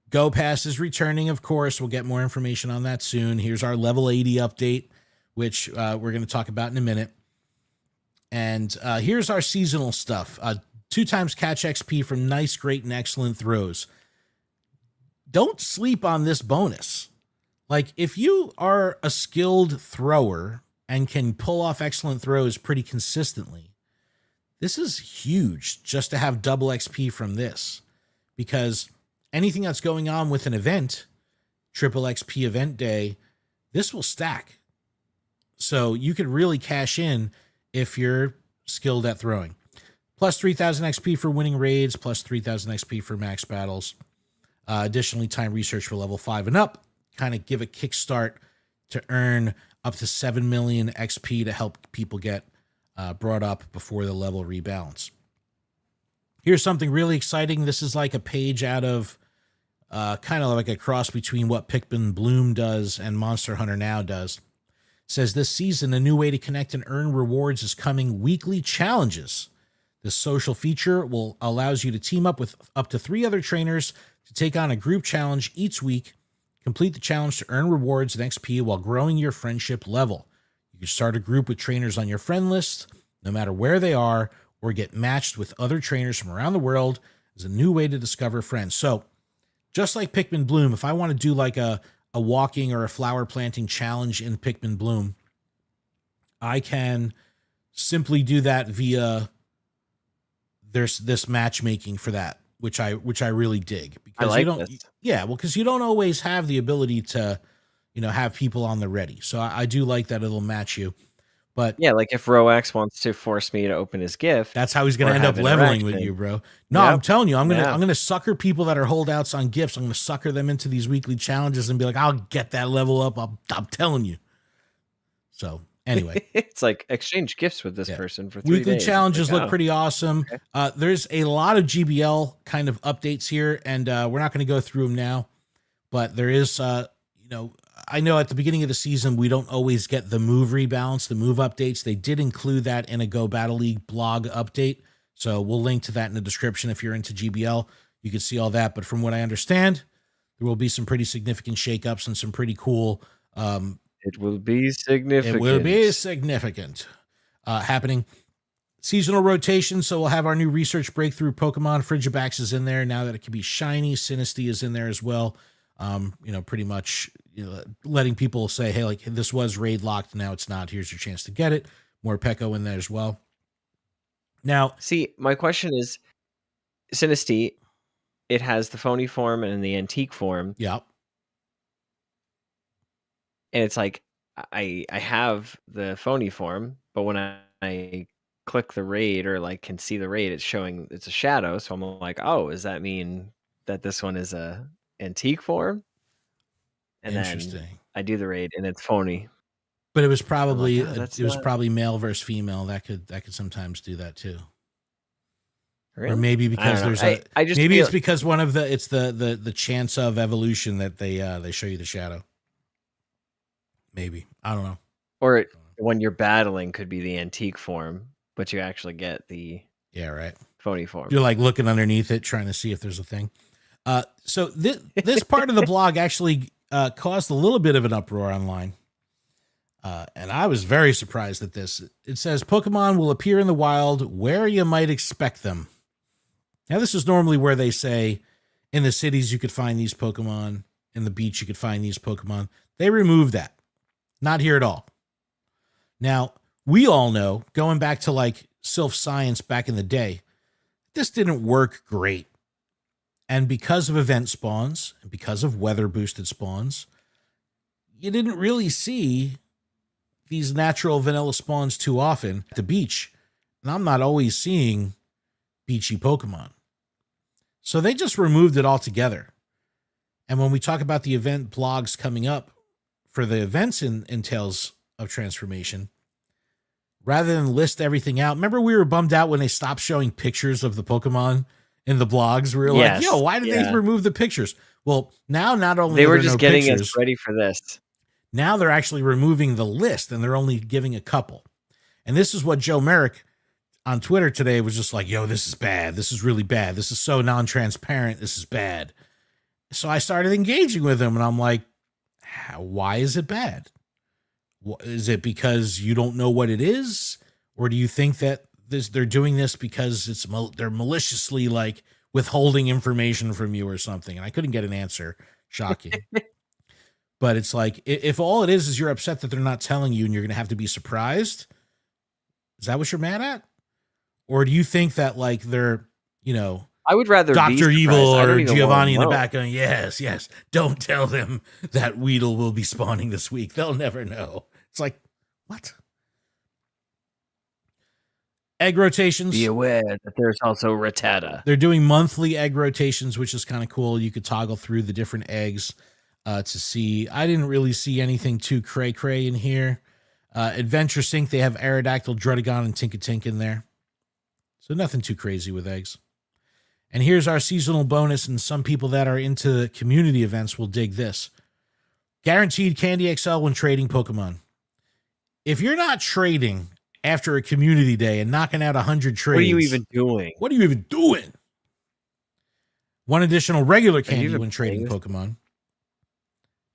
Go Pass is returning, of course. We'll get more information on that soon. Here's our level 80 update, which we're going to talk about in a minute. And here's our seasonal stuff. 2 times catch XP from nice, great, and excellent throws. Don't sleep on this bonus. Like, if you are a skilled thrower and can pull off excellent throws pretty consistently, this is huge just to have double XP from this. Because anything that's going on with an event, triple XP event day, this will stack. So you could really cash in if you're skilled at throwing. Plus 3,000 XP for winning raids, plus 3,000 XP for max battles. Additionally, time research for level 5 and up. Kind of give a kickstart to earn up to 7 million XP to help people get brought up before the level rebalance. Here's something really exciting. This is like a page out of kind of like a cross between what Pikmin Bloom does and Monster Hunter Now does. It says this season, a new way to connect and earn rewards is coming: weekly challenges. This social feature allows you to team up with up to 3 other trainers to take on a group challenge each week. Complete the challenge to earn rewards and XP while growing your friendship level. You can start a group with trainers on your friend list, no matter where they are, or get matched with other trainers from around the world as a new way to discover friends. So, just like Pikmin Bloom, if I want to do like a walking or a flower planting challenge in Pikmin Bloom, I can simply do that via there's this matchmaking for that, which I really dig, because I like this. Yeah, well, because you don't always have the ability to, have people on the ready. So I do like that it'll match you. But yeah, like if Roax wants to force me to open his gift, that's how he's going to end up leveling with you, bro. No, Yep. I'm telling you, I'm gonna sucker people that are holdouts on gifts. I'm gonna sucker them into these weekly challenges and be like, I'll get that level up. I'm telling you. So anyway, it's like exchange gifts with this person for 3 weekly days. challenges Like, look pretty awesome. Okay. There's a lot of GBL kind of updates here, and we're not going to go through them now, but there is, I know at the beginning of the season, we don't always get the move rebalance, the move updates. They did include that in a Go Battle League blog update. So we'll link to that in the description. If you're into GBL, you can see all that. But from what I understand, there will be some pretty significant shakeups and some pretty cool, it will be significant. it will be significant happening. Seasonal rotation. So we'll have our new research breakthrough Pokemon. Frigibax is in there now that it can be shiny. Sinistea is in there as well. Pretty much letting people say, hey, like, this was raid locked. Now it's not. Here's your chance to get it. More Peko in there as well. Now, see, my question is, Sinistea, it has the phony form and the antique form. Yeah. And it's like, I have the phony form, but when I click the raid or like can see the raid, it's showing it's a shadow. So I'm like, oh, does that mean that this one is a antique form? And Interesting. then I do the raid and it's phony. But it was probably like, was probably male versus female. That could sometimes do that too. Really? Or maybe because there's it's because one of it's the chance of evolution that they show you the shadow. Maybe. I don't know. Or when you're battling could be the antique form, but you actually get the phony form. You're like looking underneath it, trying to see if there's a thing. So this part of the blog actually caused a little bit of an uproar online. And I was very surprised at this. It says Pokemon will appear in the wild where you might expect them. Now, this is normally where they say in the cities you could find these Pokemon, in the beach you could find these Pokemon. They removed that. Not here at all. Now, we all know, going back to like Sylph Science back in the day, this didn't work great. And because of event spawns, and because of weather boosted spawns, you didn't really see these natural vanilla spawns too often at the beach. And I'm not always seeing beachy Pokemon. So they just removed it altogether. And when we talk about the event blogs coming up for the events in Tales of Transformation, rather than list everything out, remember we were bummed out when they stopped showing pictures of the Pokemon in the blogs? We were like, yo, why did they remove the pictures? Well, now not only they were just getting us ready for this. Now they're actually removing the list and they're only giving a couple. And this is what Joe Merrick on Twitter today was just like, yo, this is bad. This is really bad. This is so non-transparent. This is bad. So I started engaging with him and I'm like, why is it bad? Is it because you don't know what it is? Or do you think that they're doing this because they're maliciously like withholding information from you or something? And I couldn't get an answer. Shocking. But it's like, if all it is you're upset that they're not telling you and you're going to have to be surprised, is that what you're mad at? Or do you think that like they're, I would rather Dr. Evil or Giovanni in the back going, yes, don't tell them that Weedle will be spawning this week. They'll never know. It's like, what? Egg rotations. Be aware that there's also Rattata. They're doing monthly egg rotations, which is kind of cool. You could toggle through the different eggs to see. I didn't really see anything too cray-cray in here. Adventure Sync, they have Aerodactyl, Druddigon, and Tinkatink in there. So nothing too crazy with eggs. And here's our seasonal bonus, and some people that are into community events will dig this. Guaranteed Candy XL when trading Pokemon. If you're not trading after a community day and knocking out 100 trades... What are you even doing? What are you even doing? One additional regular candy when trading Pokemon.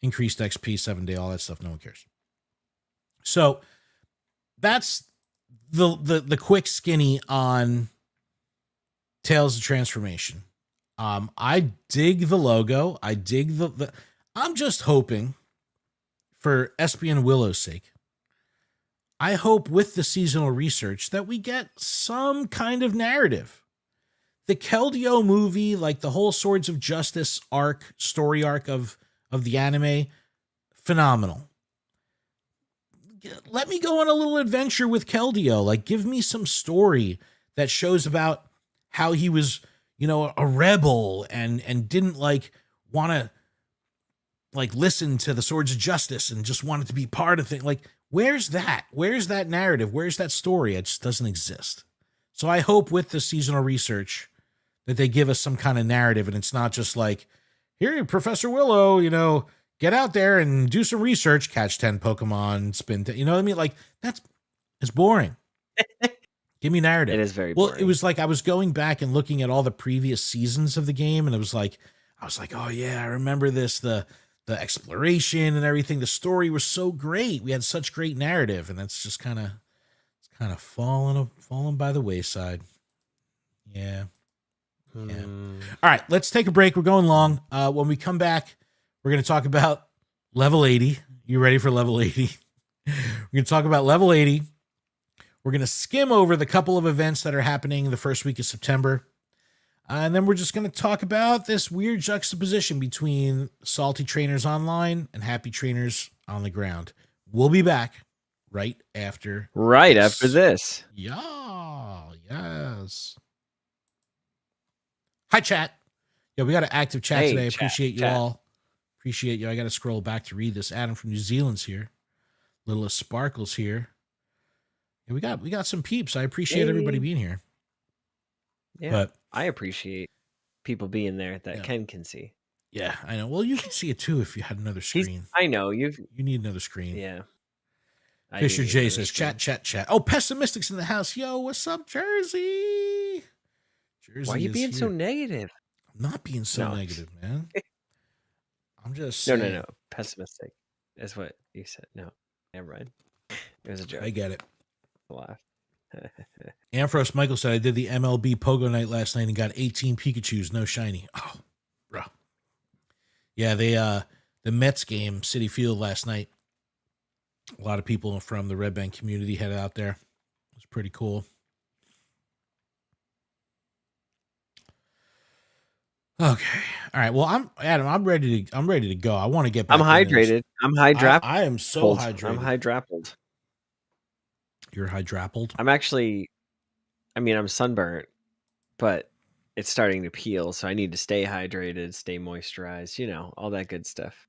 Increased XP, 7-day, all that stuff. No one cares. So that's the quick skinny on Tales of Transformation. I dig the logo. I dig the I'm just hoping for Espy and Willow's sake. I hope with the seasonal research that we get some kind of narrative. The Keldeo movie, like the whole Swords of Justice story arc of the anime, phenomenal. Let me go on a little adventure with Keldeo. Like, give me some story that shows about how he was, a rebel and didn't like want to like listen to the Swords of Justice and just wanted to be part of things. Like, where's that? Where's that narrative? Where's that story? It just doesn't exist. So I hope with the seasonal research that they give us some kind of narrative and it's not just like, here, Professor Willow, get out there and do some research, catch 10 Pokemon, spin, you know what I mean? Like, it's boring. Give me narrative. It is very boring. Well, it was like I was going back and looking at all the previous seasons of the game, and I was like, oh yeah, I remember this, the exploration and everything. The story was so great. We had such great narrative, and it's just kind of fallen by the wayside. Yeah. Yeah. All right, let's take a break. We're going long. When we come back, we're going to talk about level 80. You ready for level 80? We're going to talk about level 80. We're going to skim over the couple of events that are happening the first week of September. And then we're just going to talk about this weird juxtaposition between Salty Trainers Online and Happy Trainers on the ground. We'll be back right after this. Yeah, yes. Hi, chat. Yeah, we got an active chat today. Appreciate you all. Appreciate you. I got to scroll back to read this. Adam from New Zealand's here. Little Sparkles here. Yeah, we got some peeps. I appreciate everybody being here. Yeah, but I appreciate people being there that Ken can see. Yeah, I know. Well, you could see it too if you had another screen. I know you need another screen. Yeah. Fisher J says, chat. Oh, Pessimistics in the house. Yo, what's up, Jersey? Why are you being so negative? I'm not being so negative, man. I'm just saying. No. Pessimistic is what you said. No. Never mind. It was a joke. I get it. Laugh. Amphros Michael said, I did the MLB Pogo night last night and got 18 Pikachus, no shiny. Oh, bro. Yeah, the Mets game, City Field last night. A lot of people from the Red Bank community headed out there. It was pretty cool. Okay. All right. Well, I'm ready to go. I want to get back. I'm hydrated. I'm hydrapped. I am so hydrated. I'm hydrappled. You're hydrappled? I'm actually, I'm sunburnt, but it's starting to peel, so I need to stay hydrated, stay moisturized, all that good stuff.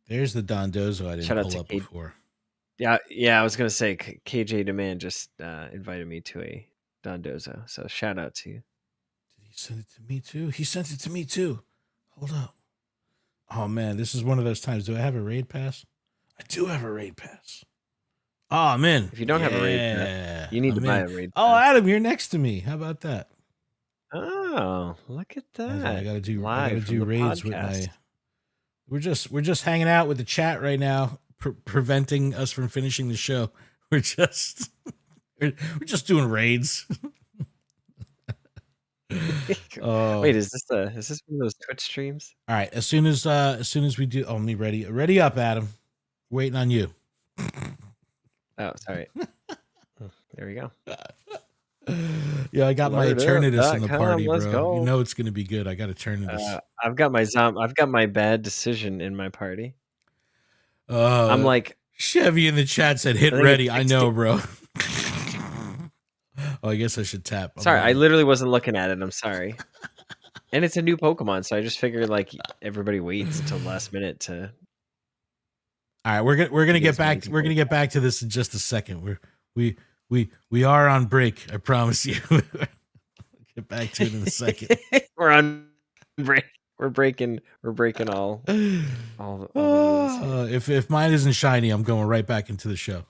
There's the Dondozo I didn't pull up before. Yeah, I was going to say KJ Demand just invited me to a Dondozo, so shout out to you. Did he send it to me too? He sent it to me too. Hold up. Oh, man, this is one of those times. Do I have a raid pass? I do have a raid pass. Oh, I'm in. If you don't have a raid pass, you need to buy a raid pass. Oh, Adam, you're next to me. How about that? Oh, look at that. I gotta do raids with my. We're just hanging out with the chat right now, preventing us from finishing the show. We're just doing raids. Wait, is this one of those Twitch streams? All right, as soon as we do, me ready up, Adam. Waiting on you. Oh, sorry. There we go. Yeah, I got my Eternatus in the party, let's bro. Go. You know it's gonna be good. I got Eternatus. I've got my bad decision in my party. I'm like Chevy in the chat said hit ready. I know, bro. Oh, I guess I should tap. Sorry, I literally wasn't looking at it. I'm sorry. And it's a new Pokemon, so I just figured like everybody waits until the last minute to. All right, we're gonna get back. We're gonna get back to this in just a second. We are on break. I promise you. Get back to it in a second. We're on break. We're breaking all. If mine isn't shiny, I'm going right back into the show.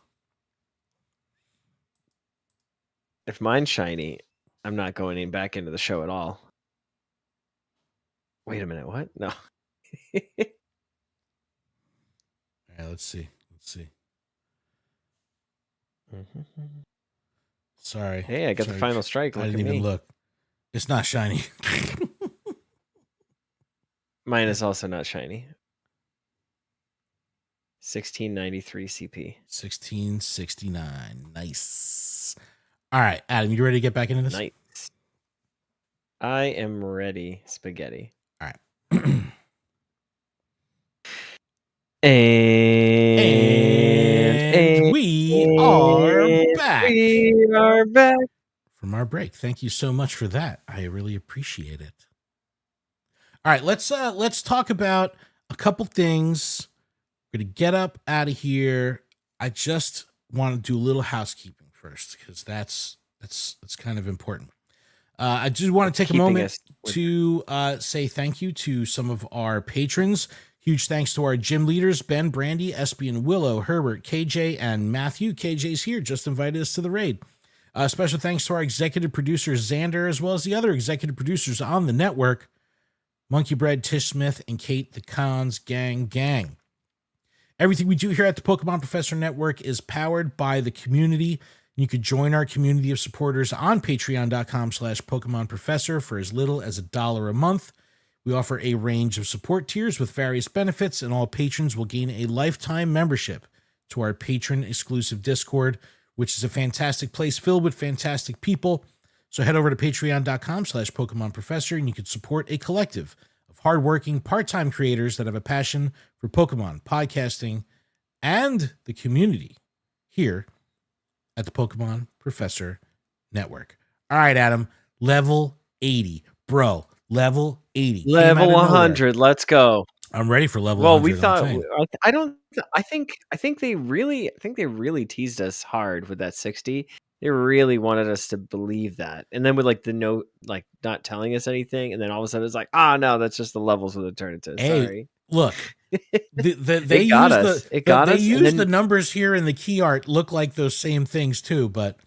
If mine's shiny, I'm not going back into the show at all. Wait a minute, what? No. All right, let's see. Sorry. Hey, I got the final strike. I didn't even look. It's not shiny. Mine is also not shiny. 1693 CP. 1669. Nice. All right, Adam, you ready to get back into this? Nice. I am ready, spaghetti. All right. And we are back. We are back from our break. Thank you so much for that. I really appreciate it. All right, let's talk about a couple things. We're gonna get up out of here. I just want to do a little housekeeping first because that's kind of important. I do want to take a moment to say thank you to some of our patrons. Huge thanks to our gym leaders, Ben, Brandy, Espy, and Willow, Herbert, KJ, and Matthew. KJ's here, just invited us to the raid. Special thanks to our executive producer, Xander, as well as the other executive producers on the network, Monkey Bread, Tish Smith, and Kate the Cons Gang. Everything we do here at the Pokemon Professor Network is powered by the community. You could join our community of supporters on patreon.com/Pokemon Professor for as little as $1 a month. We offer a range of support tiers with various benefits, and all patrons will gain a lifetime membership to our patron-exclusive Discord, which is a fantastic place filled with fantastic people. So head over to patreon.com/Pokemon Professor, and you can support a collective of hardworking part-time creators that have a passion for Pokemon, podcasting, and the community here at the Pokemon Professor Network. All right, Adam, level 80. Bro, level 80. Level 100. Let's go. I'm ready for level 100. Well, we thought I think they really teased us hard with that 60. They really wanted us to believe that. And then with like the note like not telling us anything, and then all of a sudden it's like, no, that's just the levels with Eternatus. Sorry. Look. They use the numbers here in the key art look like those same things too, but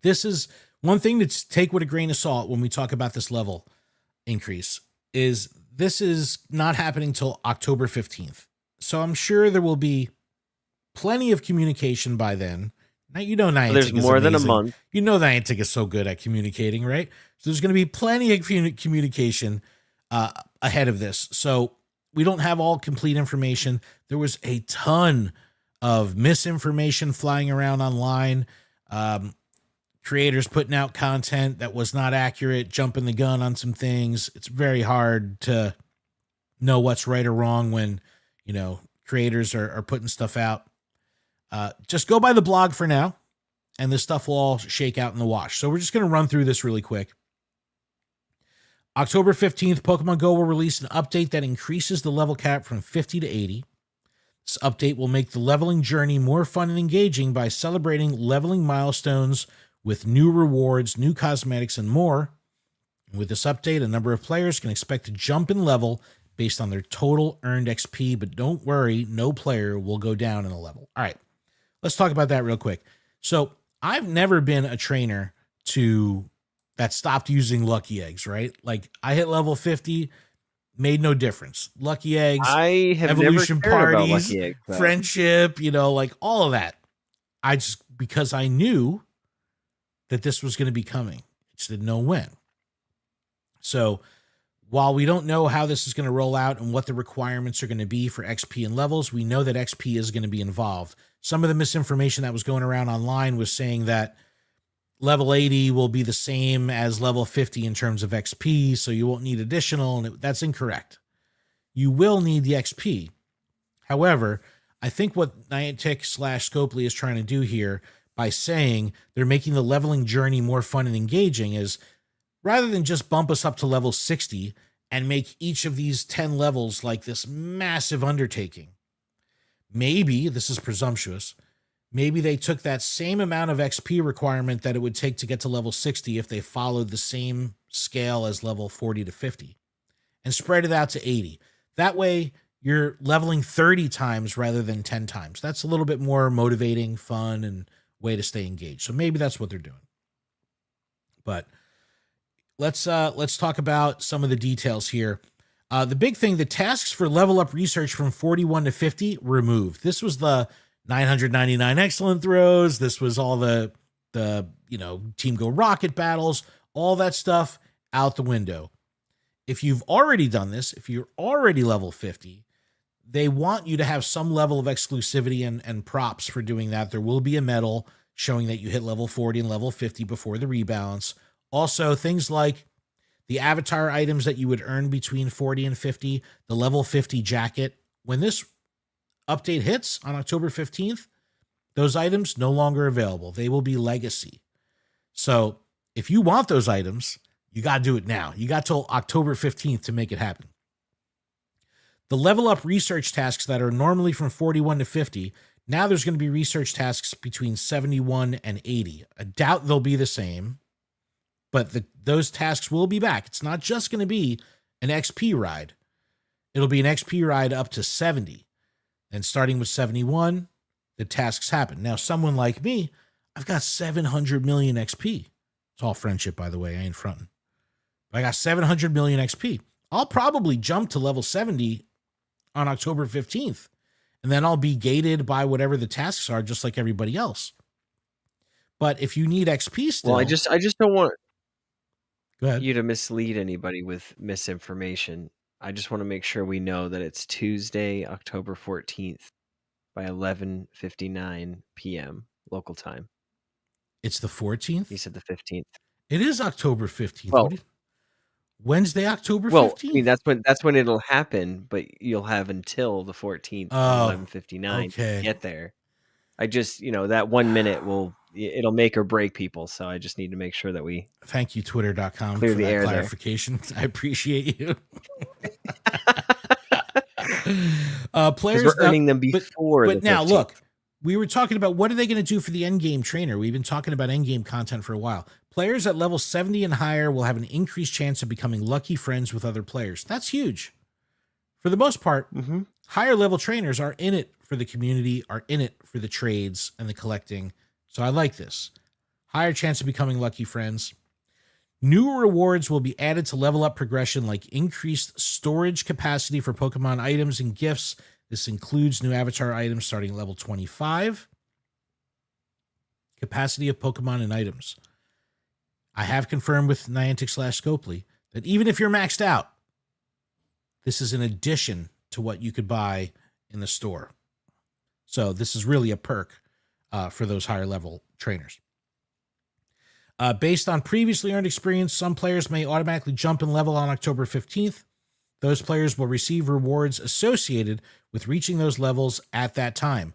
this is one thing to take with a grain of salt when we talk about this level increase is this is not happening till October 15th. So I'm sure there will be plenty of communication by then. Now, you know, Niantic There's is more than a amazing. month. You know, Niantic is so good at communicating, right? So there's going to be plenty of communication ahead of this. So we don't have all complete information. There was a ton of misinformation flying around online. Creators putting out content that was not accurate, jumping the gun on some things. It's very hard to know what's right or wrong when, you know, creators are putting stuff out. Just go by the blog for now, and this stuff will all shake out in the wash. So we're just going to run through this really quick. October 15th, Pokemon Go will release an update that increases the level cap from 50 to 80. This update will make the leveling journey more fun and engaging by celebrating leveling milestones with new rewards, new cosmetics, and more. With this update, a number of players can expect to jump in level based on their total earned XP, but don't worry, no player will go down in a level. All right, let's talk about that real quick. So I've never been a trainer that stopped using lucky eggs, right? Like I hit level 50, made no difference. Lucky eggs, I have evolution never cared about parties, lucky eggs, though. friendship, you know, like all of that. Because I knew that this was going to be coming. I just didn't know when. So while we don't know how this is going to roll out and what the requirements are going to be for XP and levels, we know that XP is going to be involved. Some of the misinformation that was going around online was saying that level 80 will be the same as level 50 in terms of XP, so you won't need additional, and that's incorrect. You will need the XP. However, I think what Niantic / Scopely is trying to do here by saying they're making the leveling journey more fun and engaging is rather than just bump us up to level 60 and make each of these 10 levels like this massive undertaking. Maybe, this is presumptuous, maybe they took that same amount of XP requirement that it would take to get to level 60 if they followed the same scale as level 40 to 50 and spread it out to 80. That way, you're leveling 30 times rather than 10 times. That's a little bit more motivating, fun, and way to stay engaged. So maybe that's what they're doing. But let's talk about some of the details here. The big thing, the tasks for level up research from 41 to 50 removed. This was the 999 excellent throws. This was all the Team Go Rocket battles, all that stuff out the window. If you've already done this, if you're already level 50, they want you to have some level of exclusivity and props for doing that. There will be a medal showing that you hit level 40 and level 50 before the rebalance. Also, things like the avatar items that you would earn between 40 and 50, the level 50 jacket. When this update hits on October 15th, those items no longer available. They will be legacy. So if you want those items, you got to do it now. You got till October 15th to make it happen. The level up research tasks that are normally from 41 to 50, now there's going to be research tasks between 71 and 80. I doubt they'll be the same, but those tasks will be back. It's not just going to be an XP ride. It'll be an XP ride up to 70. And starting with 71, the tasks happen. Now, someone like me, I've got 700 million XP. It's all friendship, by the way. I ain't fronting. But I got 700 million XP. I'll probably jump to level 70 on October 15th. And then I'll be gated by whatever the tasks are, just like everybody else. But if you need XP still... Well, I just don't want Go ahead. you to mislead anybody with misinformation. I just want to make sure we know that it's Tuesday, October 14th by 11:59 p.m. local time. It's the 14th? He said the 15th. It is October 15th. Well, Wednesday, October 15th? Well, I mean, that's when it'll happen, but you'll have until the 14th at 11:59 to get there. I just, that 1 minute it'll make or break people, so I just need to make sure that we Thank you, Twitter.com, clear for the that air clarification. I appreciate you. Players we're earning them before but the now 15th. Look, we were talking about what are they going to do for the endgame trainer. We've been talking about endgame content for a while. Players at level 70 and higher will have an increased chance of becoming lucky friends with other players. That's huge. For the most part, higher level trainers are in it for the community, are in it for the trades and the collecting. So I like this. Higher chance of becoming lucky friends. New rewards will be added to level up progression, like increased storage capacity for Pokemon items and gifts. This includes new avatar items starting at level 25. Capacity of Pokemon and items. I have confirmed with Niantic/Scopely that even if you're maxed out, this is an addition to what you could buy in the store. So this is really a perk for those higher level trainers. Based on previously earned experience, some players may automatically jump in level on October 15th. Those players will receive rewards associated with reaching those levels at that time.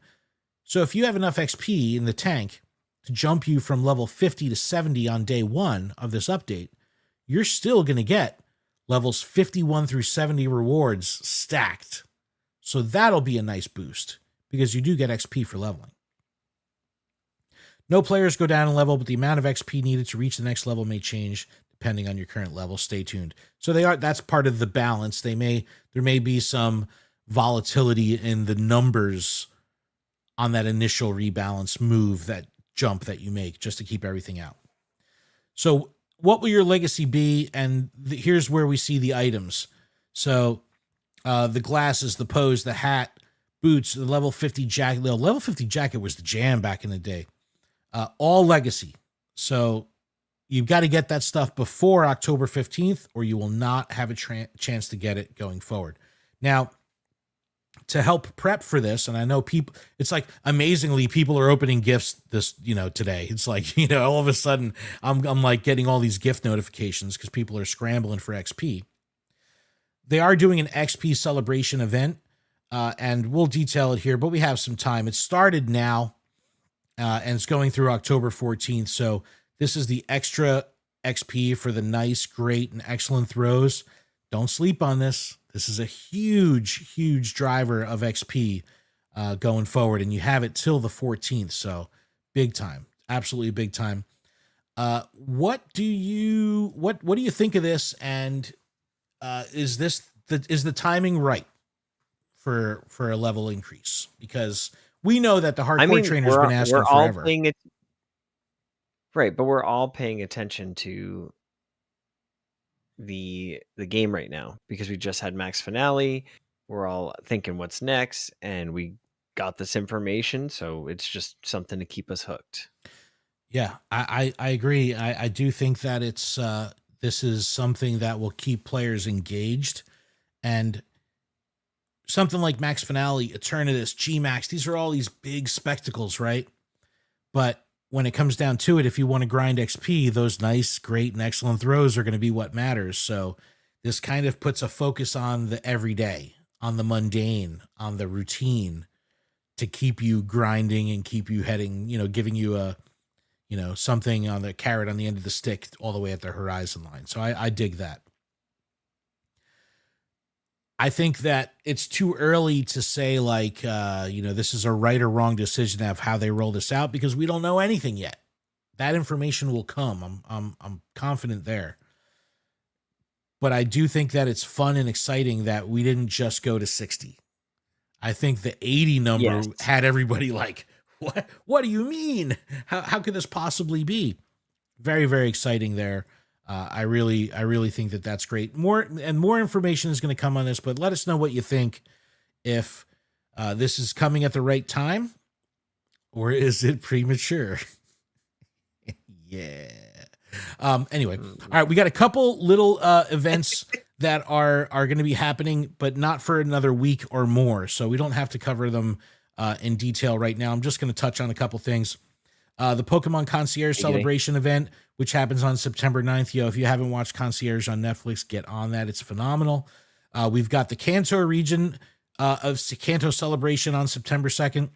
So if you have enough XP in the tank to jump you from level 50 to 70 on day one of this update, you're still going to get levels 51 through 70 rewards stacked. So that'll be a nice boost because you do get XP for leveling. No players go down in level, but the amount of XP needed to reach the next level may change depending on your current level. Stay tuned. So that's part of the balance. There may be some volatility in the numbers on that initial rebalance move, that jump that you make, just to keep everything out. So what will your legacy be? And here's where we see the items. So the glasses, the pose, the hat, boots, the level 50 jacket. The level 50 jacket was the jam back in the day. All legacy. So you've got to get that stuff before October 15th, or you will not have a chance to get it going forward. Now, to help prep for this, and I know people, it's like amazingly people are opening gifts this, today. It's like, all of a sudden I'm like getting all these gift notifications because people are scrambling for XP. They are doing an XP celebration event, and we'll detail it here, but we have some time. It started now. And it's going through October 14th. So this is the extra XP for the nice, great, and excellent throws. Don't sleep on this. This is a huge, huge driver of XP going forward. And you have it till the 14th. So big time. Absolutely big time. What do you think of this? And is the timing right for a level increase? Because we know that the hardcore trainer's been asking forever. Right, but we're all paying attention to the game right now because we just had Max Finale. We're all thinking what's next, and we got this information, so it's just something to keep us hooked. Yeah, I agree. I do think that it's this is something that will keep players engaged, and something like Max Finale, Eternatus, GMAX, these are all these big spectacles, right? But when it comes down to it, if you want to grind XP, those nice, great, and excellent throws are going to be what matters. So this kind of puts a focus on the everyday, on the mundane, on the routine to keep you grinding and keep you heading, giving you a, something on the carrot on the end of the stick all the way at the horizon line. So I dig that. I think that it's too early to say like, this is a right or wrong decision of how they roll this out because we don't know anything yet. That information will come. I'm confident there. But I do think that it's fun and exciting that we didn't just go to 60. I think the 80 number had everybody like, what do you mean? How could this possibly be? Very, very exciting there. I really think that that's great. More information is going to come on this, but let us know what you think. If this is coming at the right time, or is it premature? Yeah. Anyway, all right. We got a couple little events that are going to be happening, but not for another week or more. So we don't have to cover them in detail right now. I'm just going to touch on a couple things. The Pokemon Concierge Celebration event, which happens on September 9th. If you haven't watched Concierge on Netflix, get on that. It's phenomenal. We've got the Kanto region of Kanto Celebration on September 2nd.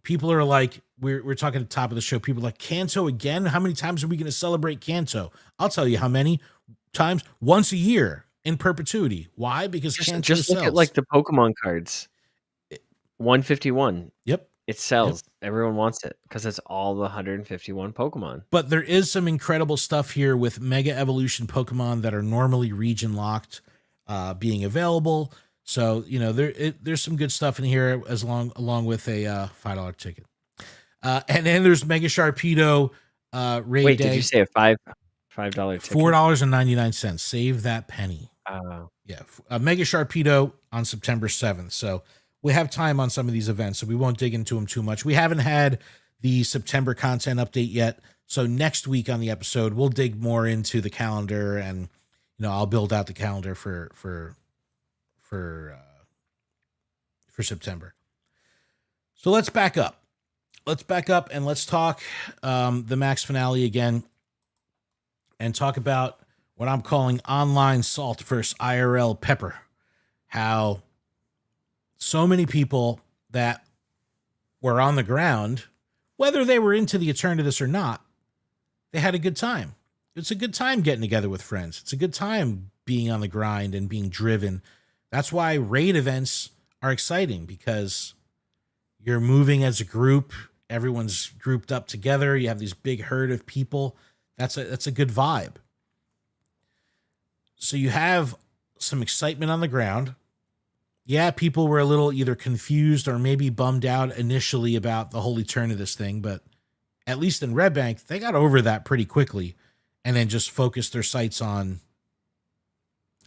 People are like, we're talking at the top of the show. People are like, Kanto again? How many times are we going to celebrate Kanto? I'll tell you how many times. Once a year in perpetuity. Why? Because Kanto just look sells. at like the Pokemon cards. 151. Yep. It sells. Yep. Everyone wants it because it's all the 151 Pokemon. But there is some incredible stuff here with Mega Evolution Pokemon that are normally region locked being available. So, there's some good stuff in here along with a $5 ticket. And then there's Mega Sharpedo raid Wait, day. did you say a $5 ticket? $4.99. Save that penny. Yeah. Mega Sharpedo on September 7th. So we have time on some of these events, so we won't dig into them too much. We haven't had the September content update yet, so next week on the episode we'll dig more into the calendar, and I'll build out the calendar for September. So let's back up. And let's talk the Max finale again, and talk about what I'm calling online salt versus IRL pepper. How so many people that were on the ground, whether they were into the Eternatus or not, they had a good time. It's a good time getting together with friends. It's a good time being on the grind and being driven. That's why raid events are exciting, because you're moving as a group. Everyone's grouped up together. You have this big herd of people. That's a good vibe. So you have some excitement on the ground. Yeah, people were a little either confused or maybe bummed out initially about the whole Eternatus thing, but at least in Red Bank, they got over that pretty quickly and then just focused their sights on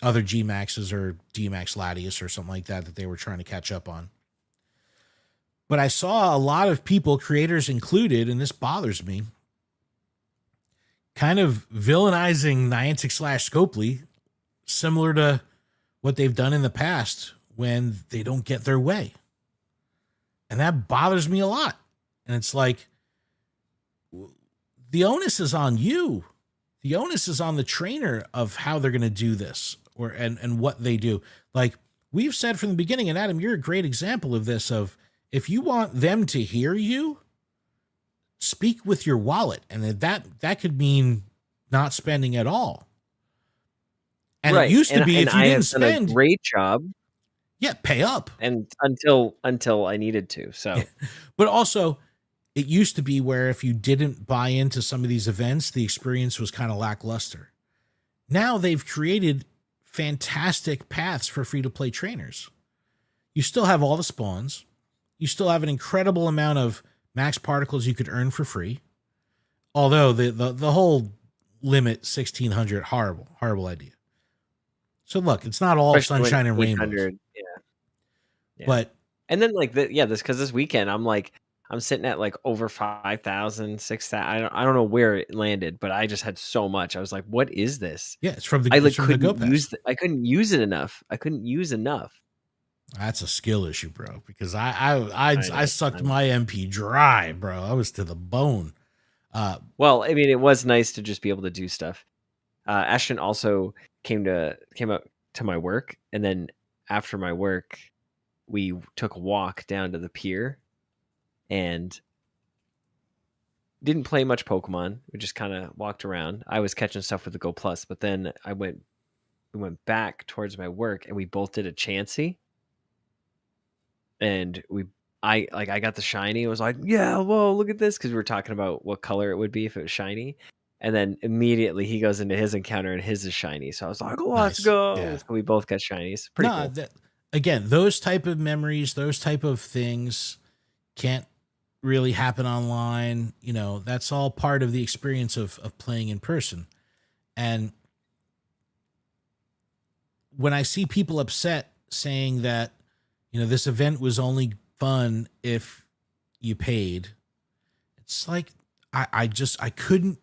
other GMAXs or DMAX Latius or something like that they were trying to catch up on. But I saw a lot of people, creators included, and this bothers me, kind of villainizing Niantic/Scopely, similar to what they've done in the past when they don't get their way. And that bothers me a lot. And it's like, the onus is on you. The onus is on the trainer of how they're going to do this, and what they do. Like we've said from the beginning, and Adam, you're a great example of this, of if you want them to hear you, speak with your wallet. And that could mean not spending at all. And right. It used to be and if you didn't spend, a great job. Yeah, pay up. And until I needed to. So, yeah. But also, it used to be where if you didn't buy into some of these events, the experience was kind of lackluster. Now they've created fantastic paths for free-to-play trainers. You still have all the spawns. You still have an incredible amount of max particles you could earn for free. Although the whole limit 1,600, horrible idea. So look, it's not all especially sunshine and rainbows. Yeah. But and then this weekend I'm sitting at like over 5,000, 6,000. I don't know where it landed, but I just had so much. I was like, what is this? Yeah, it's from the couldn't use it enough. I couldn't use enough. That's a skill issue, bro, because I sucked my MP dry, bro. I was to the bone. Well, I mean, it was nice to just be able to do stuff. Ashton also came up to my work, and then after my work, we took a walk down to the pier and didn't play much Pokemon. We just kind of walked around. I was catching stuff with the Go Plus, but then we went back towards my work, and we both did a Chansey. And I got the shiny. I was like, yeah, whoa, look at this, because we were talking about what color it would be if it was shiny. And then immediately he goes into his encounter, and his is shiny. So I was like, oh, let's go. Yeah. So we both got shinies. Pretty cool. Again, those type of memories, those type of things can't really happen online. That's all part of the experience of playing in person. And when I see people upset saying that, this event was only fun if you paid, it's like, I couldn't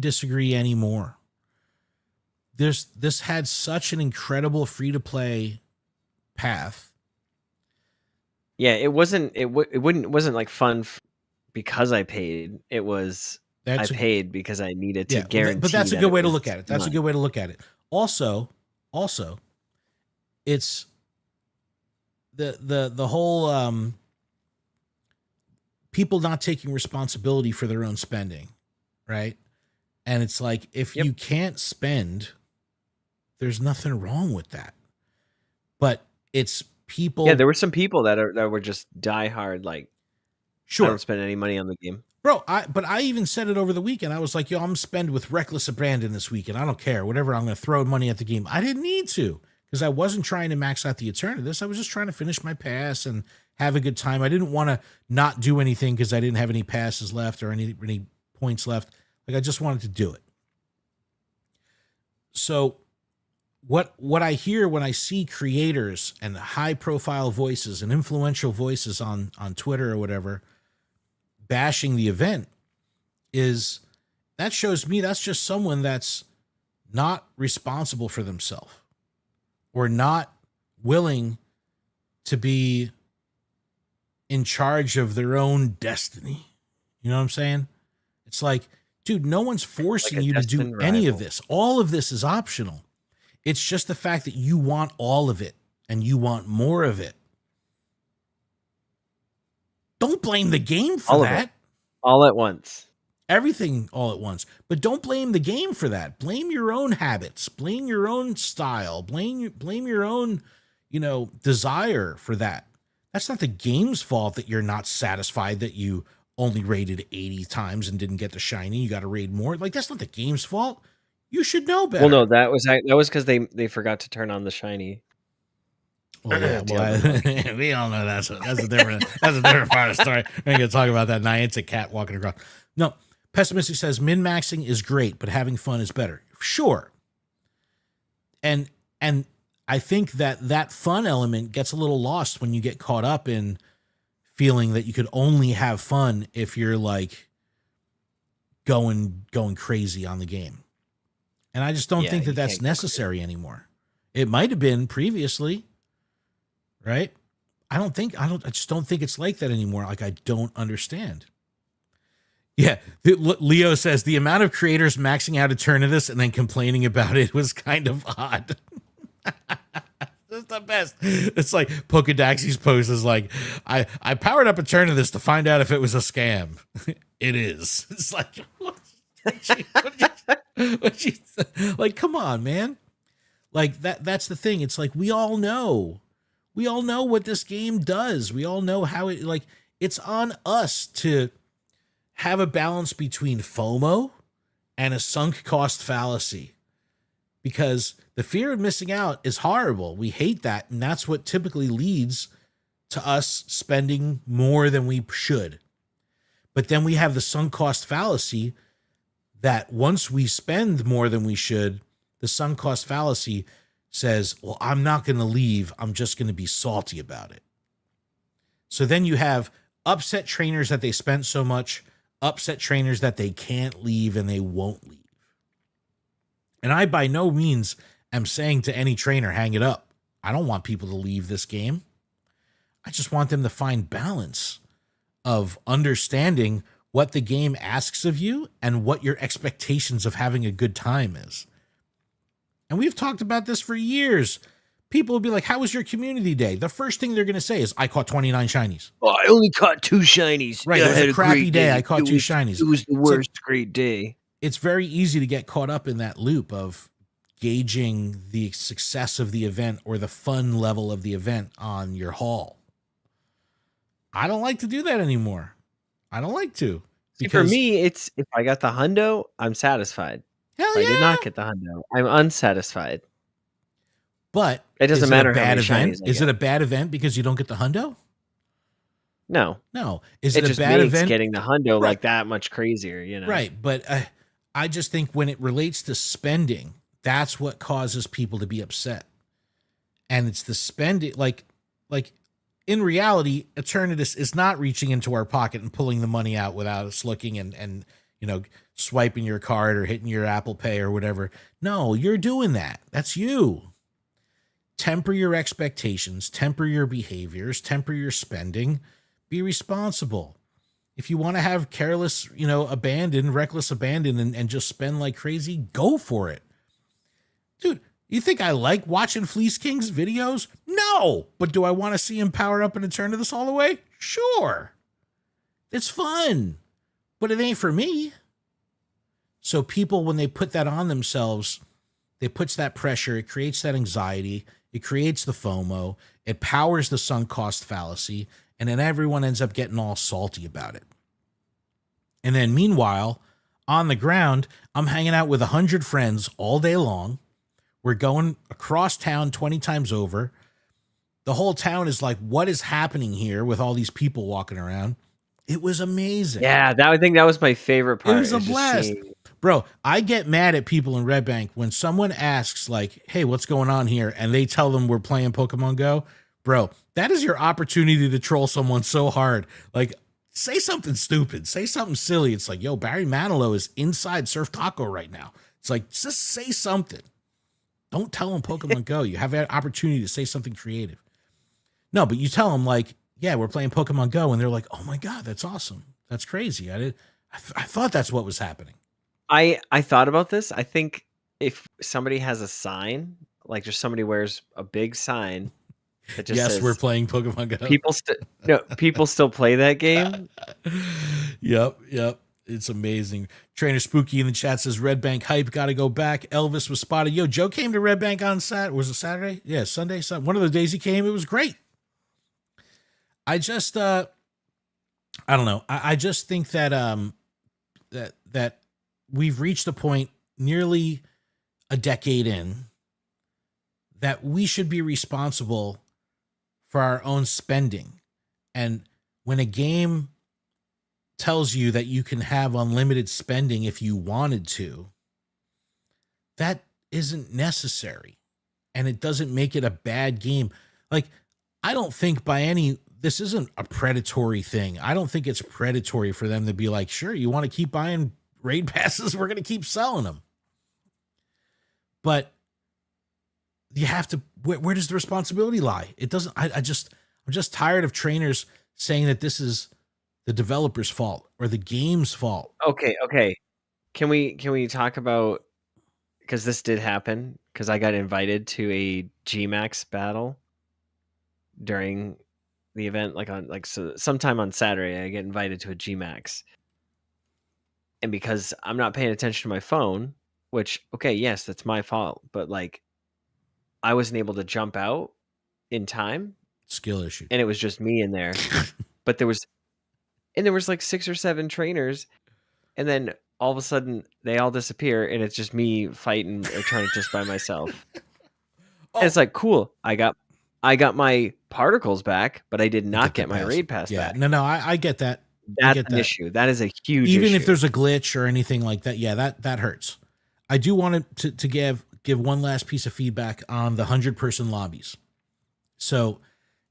disagree anymore. This had such an incredible free-to-play path. Yeah, it wasn't like fun because I paid. It was I paid because I needed to guarantee. But that's a good way to look at it. That's a good way to look at it. Also, it's the whole people not taking responsibility for their own spending, right? And it's like, if you can't spend, there's nothing wrong with that. But it's people. Yeah, there were some people that were just diehard, like, sure, I don't spend any money on the game. Bro, I even said it over the weekend. I was like, yo, I'm spend with Reckless Abandon this weekend. I don't care. Whatever, I'm going to throw money at the game. I didn't need to, because I wasn't trying to max out the Eternatus. I was just trying to finish my pass and have a good time. I didn't want to not do anything because I didn't have any passes left or any points left. Like, I just wanted to do it. So what I hear when I see creators and high profile voices and influential voices on Twitter or whatever bashing the event is that shows me that's just someone that's not responsible for themselves or not willing to be in charge of their own destiny. You know what I'm saying? It's like, dude, no one's forcing Like a you to do destined any of rival. this. All of this is optional. It's just the fact that you want all of it and you want more of it. Don't blame the game for All of it. that. All at once. Everything all at once. But don't blame the game for that. Blame your own habits. Blame your own style. Blame your own, desire for that. That's not the game's fault that you're not satisfied that you only raided 80 times and didn't get the shiny. You got to raid more. Like, that's not the game's fault. You should know better. Well, no, that was because they forgot to turn on the shiny. Well, yeah, we all know that's a different part of the story. We're gonna talk about that. Now it's a cat walking across. No, Pessimistic says min-maxing is great, but having fun is better. Sure. And I think that fun element gets a little lost when you get caught up in feeling that you could only have fun if you're like going crazy on the game. And I just don't think that that's necessary anymore. It might have been previously, right? I just don't think it's like that anymore. Like, I don't understand. Yeah. Leo says the amount of creators maxing out Eternatus and then complaining about it was kind of odd. That's the best. It's like Pokedaxi's post is like, I powered up Eternatus to find out if it was a scam. It is. It's like, like, come on, man. Like that's the thing. It's like, we all know what this game does. We all know how it, like, it's on us to have a balance between FOMO and a sunk cost fallacy, because the fear of missing out is horrible. We hate that. And that's what typically leads to us spending more than we should. But then we have the sunk cost fallacy that once we spend more than we should, the sunk cost fallacy says, well, I'm not going to leave. I'm just going to be salty about it. So then you have upset trainers that they spent so much, upset trainers that they can't leave and they won't leave. And I by no means am saying to any trainer, hang it up. I don't want people to leave this game. I just want them to find balance of understanding what the game asks of you and what your expectations of having a good time is. And we've talked about this for years. People will be like, how was your community day? The first thing they're going to say is, I caught 29 shinies. Oh, I only caught 2 shinies. Right, it was a crappy day. I caught 2 shinies. It was the worst great day. It's very easy to get caught up in that loop of gauging the success of the event or the fun level of the event on your haul. I don't like to do that anymore. I don't like to. For me, it's if I got the hundo, I'm satisfied. Hell if yeah. I did not get the hundo, I'm unsatisfied. But it doesn't matter how many shinies Is it a bad event because you don't get the hundo? No. Is it a just bad makes event? Getting the hundo like that much crazier, you know? Right, but I just think when it relates to spending, that's what causes people to be upset. And it's the spending, like in reality, Eternatus is not reaching into our pocket and pulling the money out without us looking and swiping your card or hitting your Apple Pay or whatever. No, you're doing that. That's you. Temper your expectations, temper your behaviors, temper your spending, be responsible. If you want to have careless, reckless abandon and just spend like crazy, go for it. Dude, you think I like watching Fleece King's videos? No. But do I want to see him power up and Eternatus all the way? Sure. It's fun. But it ain't for me. So people, when they put that on themselves, it puts that pressure. It creates that anxiety. It creates the FOMO. It powers the sunk cost fallacy. And then everyone ends up getting all salty about it. And then meanwhile, on the ground, I'm hanging out with 100 friends all day long. We're going across town 20 times over. The whole town is like, what is happening here with all these people walking around? It was amazing. Yeah, I think that was my favorite part. It was a blast. Bro, I get mad at people in Red Bank when someone asks, like, hey, what's going on here? And they tell them we're playing Pokemon Go. Bro, that is your opportunity to troll someone so hard. Like, say something stupid. Say something silly. It's like, yo, Barry Manilow is inside Surf Taco right now. It's like, just say something. Don't tell them Pokemon Go. You have an opportunity to say something creative. No, but you tell them, like, yeah, we're playing Pokemon Go. And they're like, oh, my God, that's awesome. That's crazy. I thought that's what was happening. I thought about this. I think if somebody has a sign, like just somebody wears a big sign that just Yes, says, we're playing Pokemon Go. people still play that game. Yep. It's amazing. Trainer Spooky in the chat says Red Bank hype, gotta go back. Elvis was spotted. Yo, Joe came to Red Bank on Saturday. Was it Saturday? Yeah, Sunday. One of the days he came, it was great. I just I don't know. I just think that that we've reached a point nearly a decade in that we should be responsible for our own spending. And when a game tells you that you can have unlimited spending if you wanted to, that isn't necessary. And it doesn't make it a bad game. Like, I don't think this isn't a predatory thing. I don't think it's predatory for them to be like, sure, you want to keep buying raid passes, we're going to keep selling them. But you have to, where does the responsibility lie? It doesn't, I'm just tired of trainers saying that this is the developer's fault or the game's fault. Okay. Can we talk about, because this did happen, because I got invited to a GMAX battle during the event, so sometime on Saturday, I get invited to a GMAX. And because I'm not paying attention to my phone, which, okay, yes, that's my fault, but like, I wasn't able to jump out in time. Skill issue. And it was just me in there. But there was like 6 or 7 trainers, and then all of a sudden they all disappear, and it's just me fighting Eternatus by myself. And it's like, cool. I got my particles back, but I did not get my raid pass back. No, I get that. That's an issue. That is a huge issue. Even if there's a glitch or anything like that, yeah, that hurts. I do want to give one last piece of feedback on the 100-person lobbies. So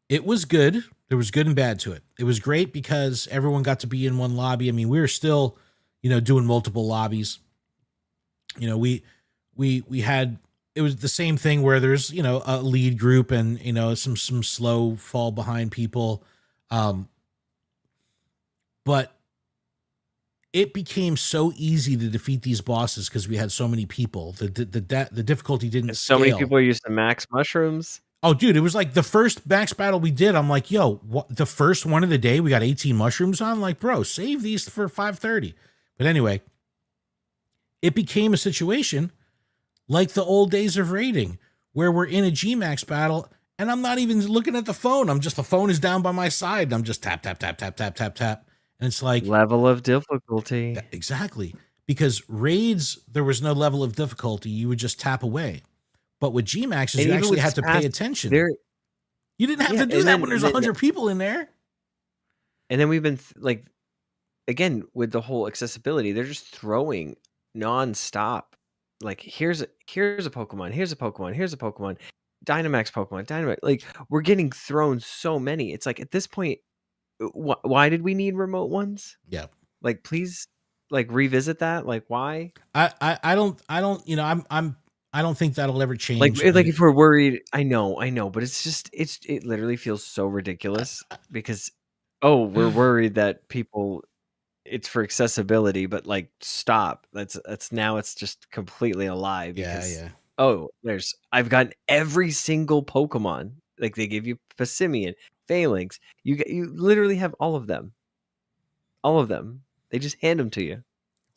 it was good. There was good and bad to it. It was great because everyone got to be in one lobby. I mean, we were still, doing multiple lobbies. We had, it was the same thing where there's, a lead group and, some slow fall behind people. But it became so easy to defeat these bosses because we had so many people. The difficulty didn't scale. So many people used to max mushrooms. Oh, dude, it was like the first max battle we did. I'm like, yo, the first one of the day, we got 18 mushrooms on. I'm like, bro, save these for 5:30. But anyway, it became a situation like the old days of raiding where we're in a GMAX battle and I'm not even looking at the phone. The phone is down by my side. And I'm just tap, tap, tap, tap, tap, tap, tap. And it's like level of difficulty. Exactly. Because raids, there was no level of difficulty. You would just tap away. But with GMAX, you actually had to pay attention. You didn't have to do that when there's 100 people in there. And then we've been again, with the whole accessibility, they're just throwing nonstop. Like, here's a Pokemon, here's a Pokemon, here's a Pokemon, Dynamax Pokemon, Dynamax. Like, we're getting thrown so many. It's like, at this point, why did we need remote ones? Yeah. Like, please, like, revisit that. Like, why? I don't, I don't think that'll ever change. Like if we're worried, I know, but it's just, it literally feels so ridiculous because, we're worried that people, it's for accessibility, but like, stop. Now it's just completely a lie. Because, I've gotten every single Pokemon. Like, they give you Passimian, Phalanx. You literally have all of them. All of them. They just hand them to you.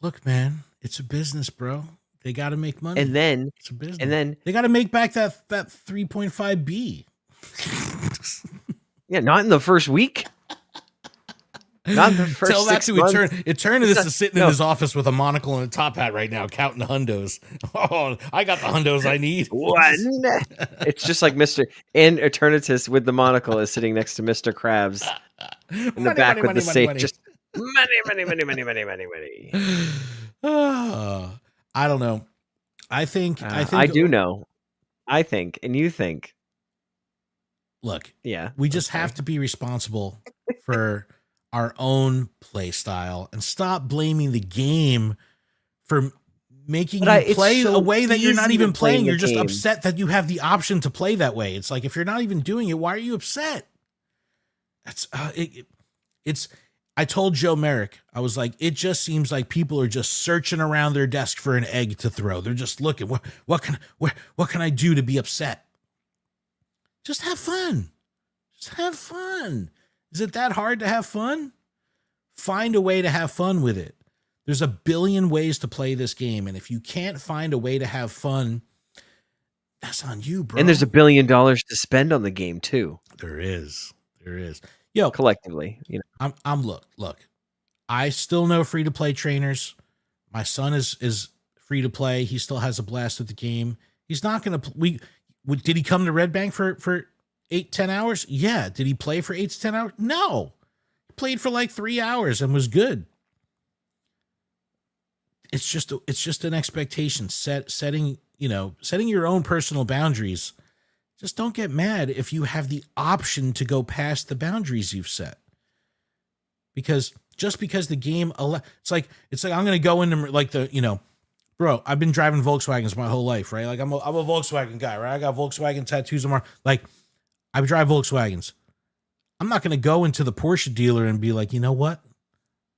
Look, man, it's a business, bro. They got to make money. And then it's a business. And then they got to make back that 3.5B. Yeah, not in the first week. Not in the first Tell that 6 to months. Eternatus is sitting in his office with a monocle and a top hat right now, counting the hundos. Oh, I got the hundos I need. One. It's just like and Eternatus with the monocle is sitting next to Mr. Krabs in the back with the safe. Just money. I don't know. I think I do know. I think, and you think. Look, Yeah, we just have to be responsible for our own play style and stop blaming the game for making you play a way that you're not even playing. You're just upset that you have the option to play that way. It's like, if you're not even doing it, why are you upset? That's it's. I told Joe Merrick, I was like, it just seems like people are just searching around their desk for an egg to throw. They're just looking. What can I do to be upset? Just have fun. Just have fun. Is it that hard to have fun? Find a way to have fun with it. There's a billion ways to play this game, and if you can't find a way to have fun, that's on you, bro. And there's $1 billion to spend on the game too. There is. Yo, collectively, you know. I'm look. I still know free to play trainers. My son is free to play. He still has a blast with the game. He's not gonna. Did he come to Red Bank for 8-10 hours? Yeah. Did he play for 8 to 10 hours? No. He played for like 3 hours and was good. It's just an expectation setting your own personal boundaries. Just don't get mad if you have the option to go past the boundaries you've set. Because just because the game, it's like I'm going to go into like bro, I've been driving Volkswagens my whole life, right? Like I'm a Volkswagen guy, right? I got Volkswagen tattoos on my, like I drive Volkswagens. I'm not going to go into the Porsche dealer and be like, you know what?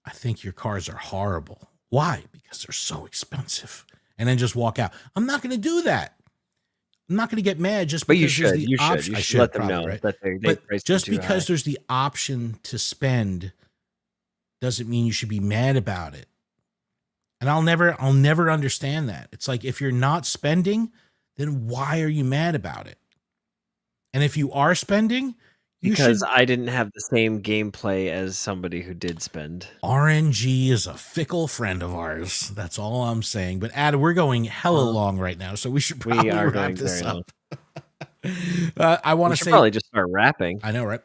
I think your cars are horrible. Why? Because they're so expensive. And then just walk out. I'm not going to do that. I'm not going to get mad just because there's the option. You should let them know, right? That but just because there's the option to spend doesn't mean you should be mad about it. And I'll never understand that. It's like, if you're not spending, then why are you mad about it? And if you are spending, because I didn't have the same gameplay as somebody who did spend. RNG is a fickle friend of ours. That's all I'm saying. But Adam, we're going hella long right now, so we should probably wrap this up. I want to say probably just start rapping. I know, right?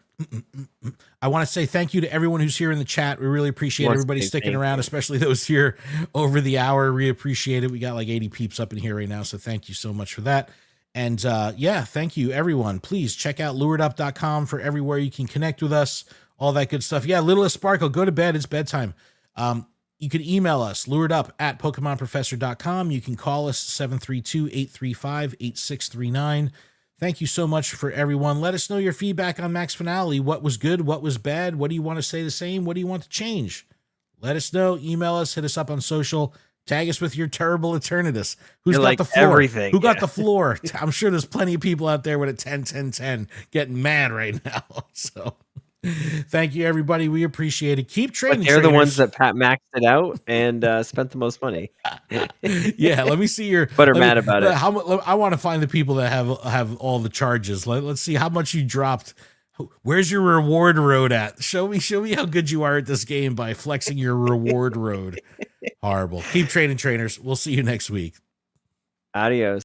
I want to say thank you to everyone who's here in the chat. We really appreciate everybody sticking around, especially those here over the hour. We appreciate it. We got like 80 peeps up in here right now, so thank you so much for that. And yeah, thank you, everyone. Please check out luredup.com for everywhere you can connect with us, all that good stuff. Yeah, Littlest Sparkle, go to bed. It's bedtime. You can email us, luredup@pokemonprofessor.com. You can call us 732-835-8639. Thank you so much for everyone. Let us know your feedback on Max Finale. What was good? What was bad? What do you want to say the same? What do you want to change? Let us know. Email us. Hit us up on social. Tag us with your terrible Eternatus. Who's got the floor? Everything. Who got the floor? I'm sure there's plenty of people out there with a 10-10-10 getting mad right now. So thank you, everybody. We appreciate it. Keep trading. They're the ones that Pat maxed it out and spent the most money. Yeah, let me see your. But are mad about it. I want to find the people that have all the charges. Let's see how much you dropped. Where's your reward road at? Show me how good you are at this game by flexing your reward road. Horrible. Keep trading, trainers. We'll see you next week. Adios.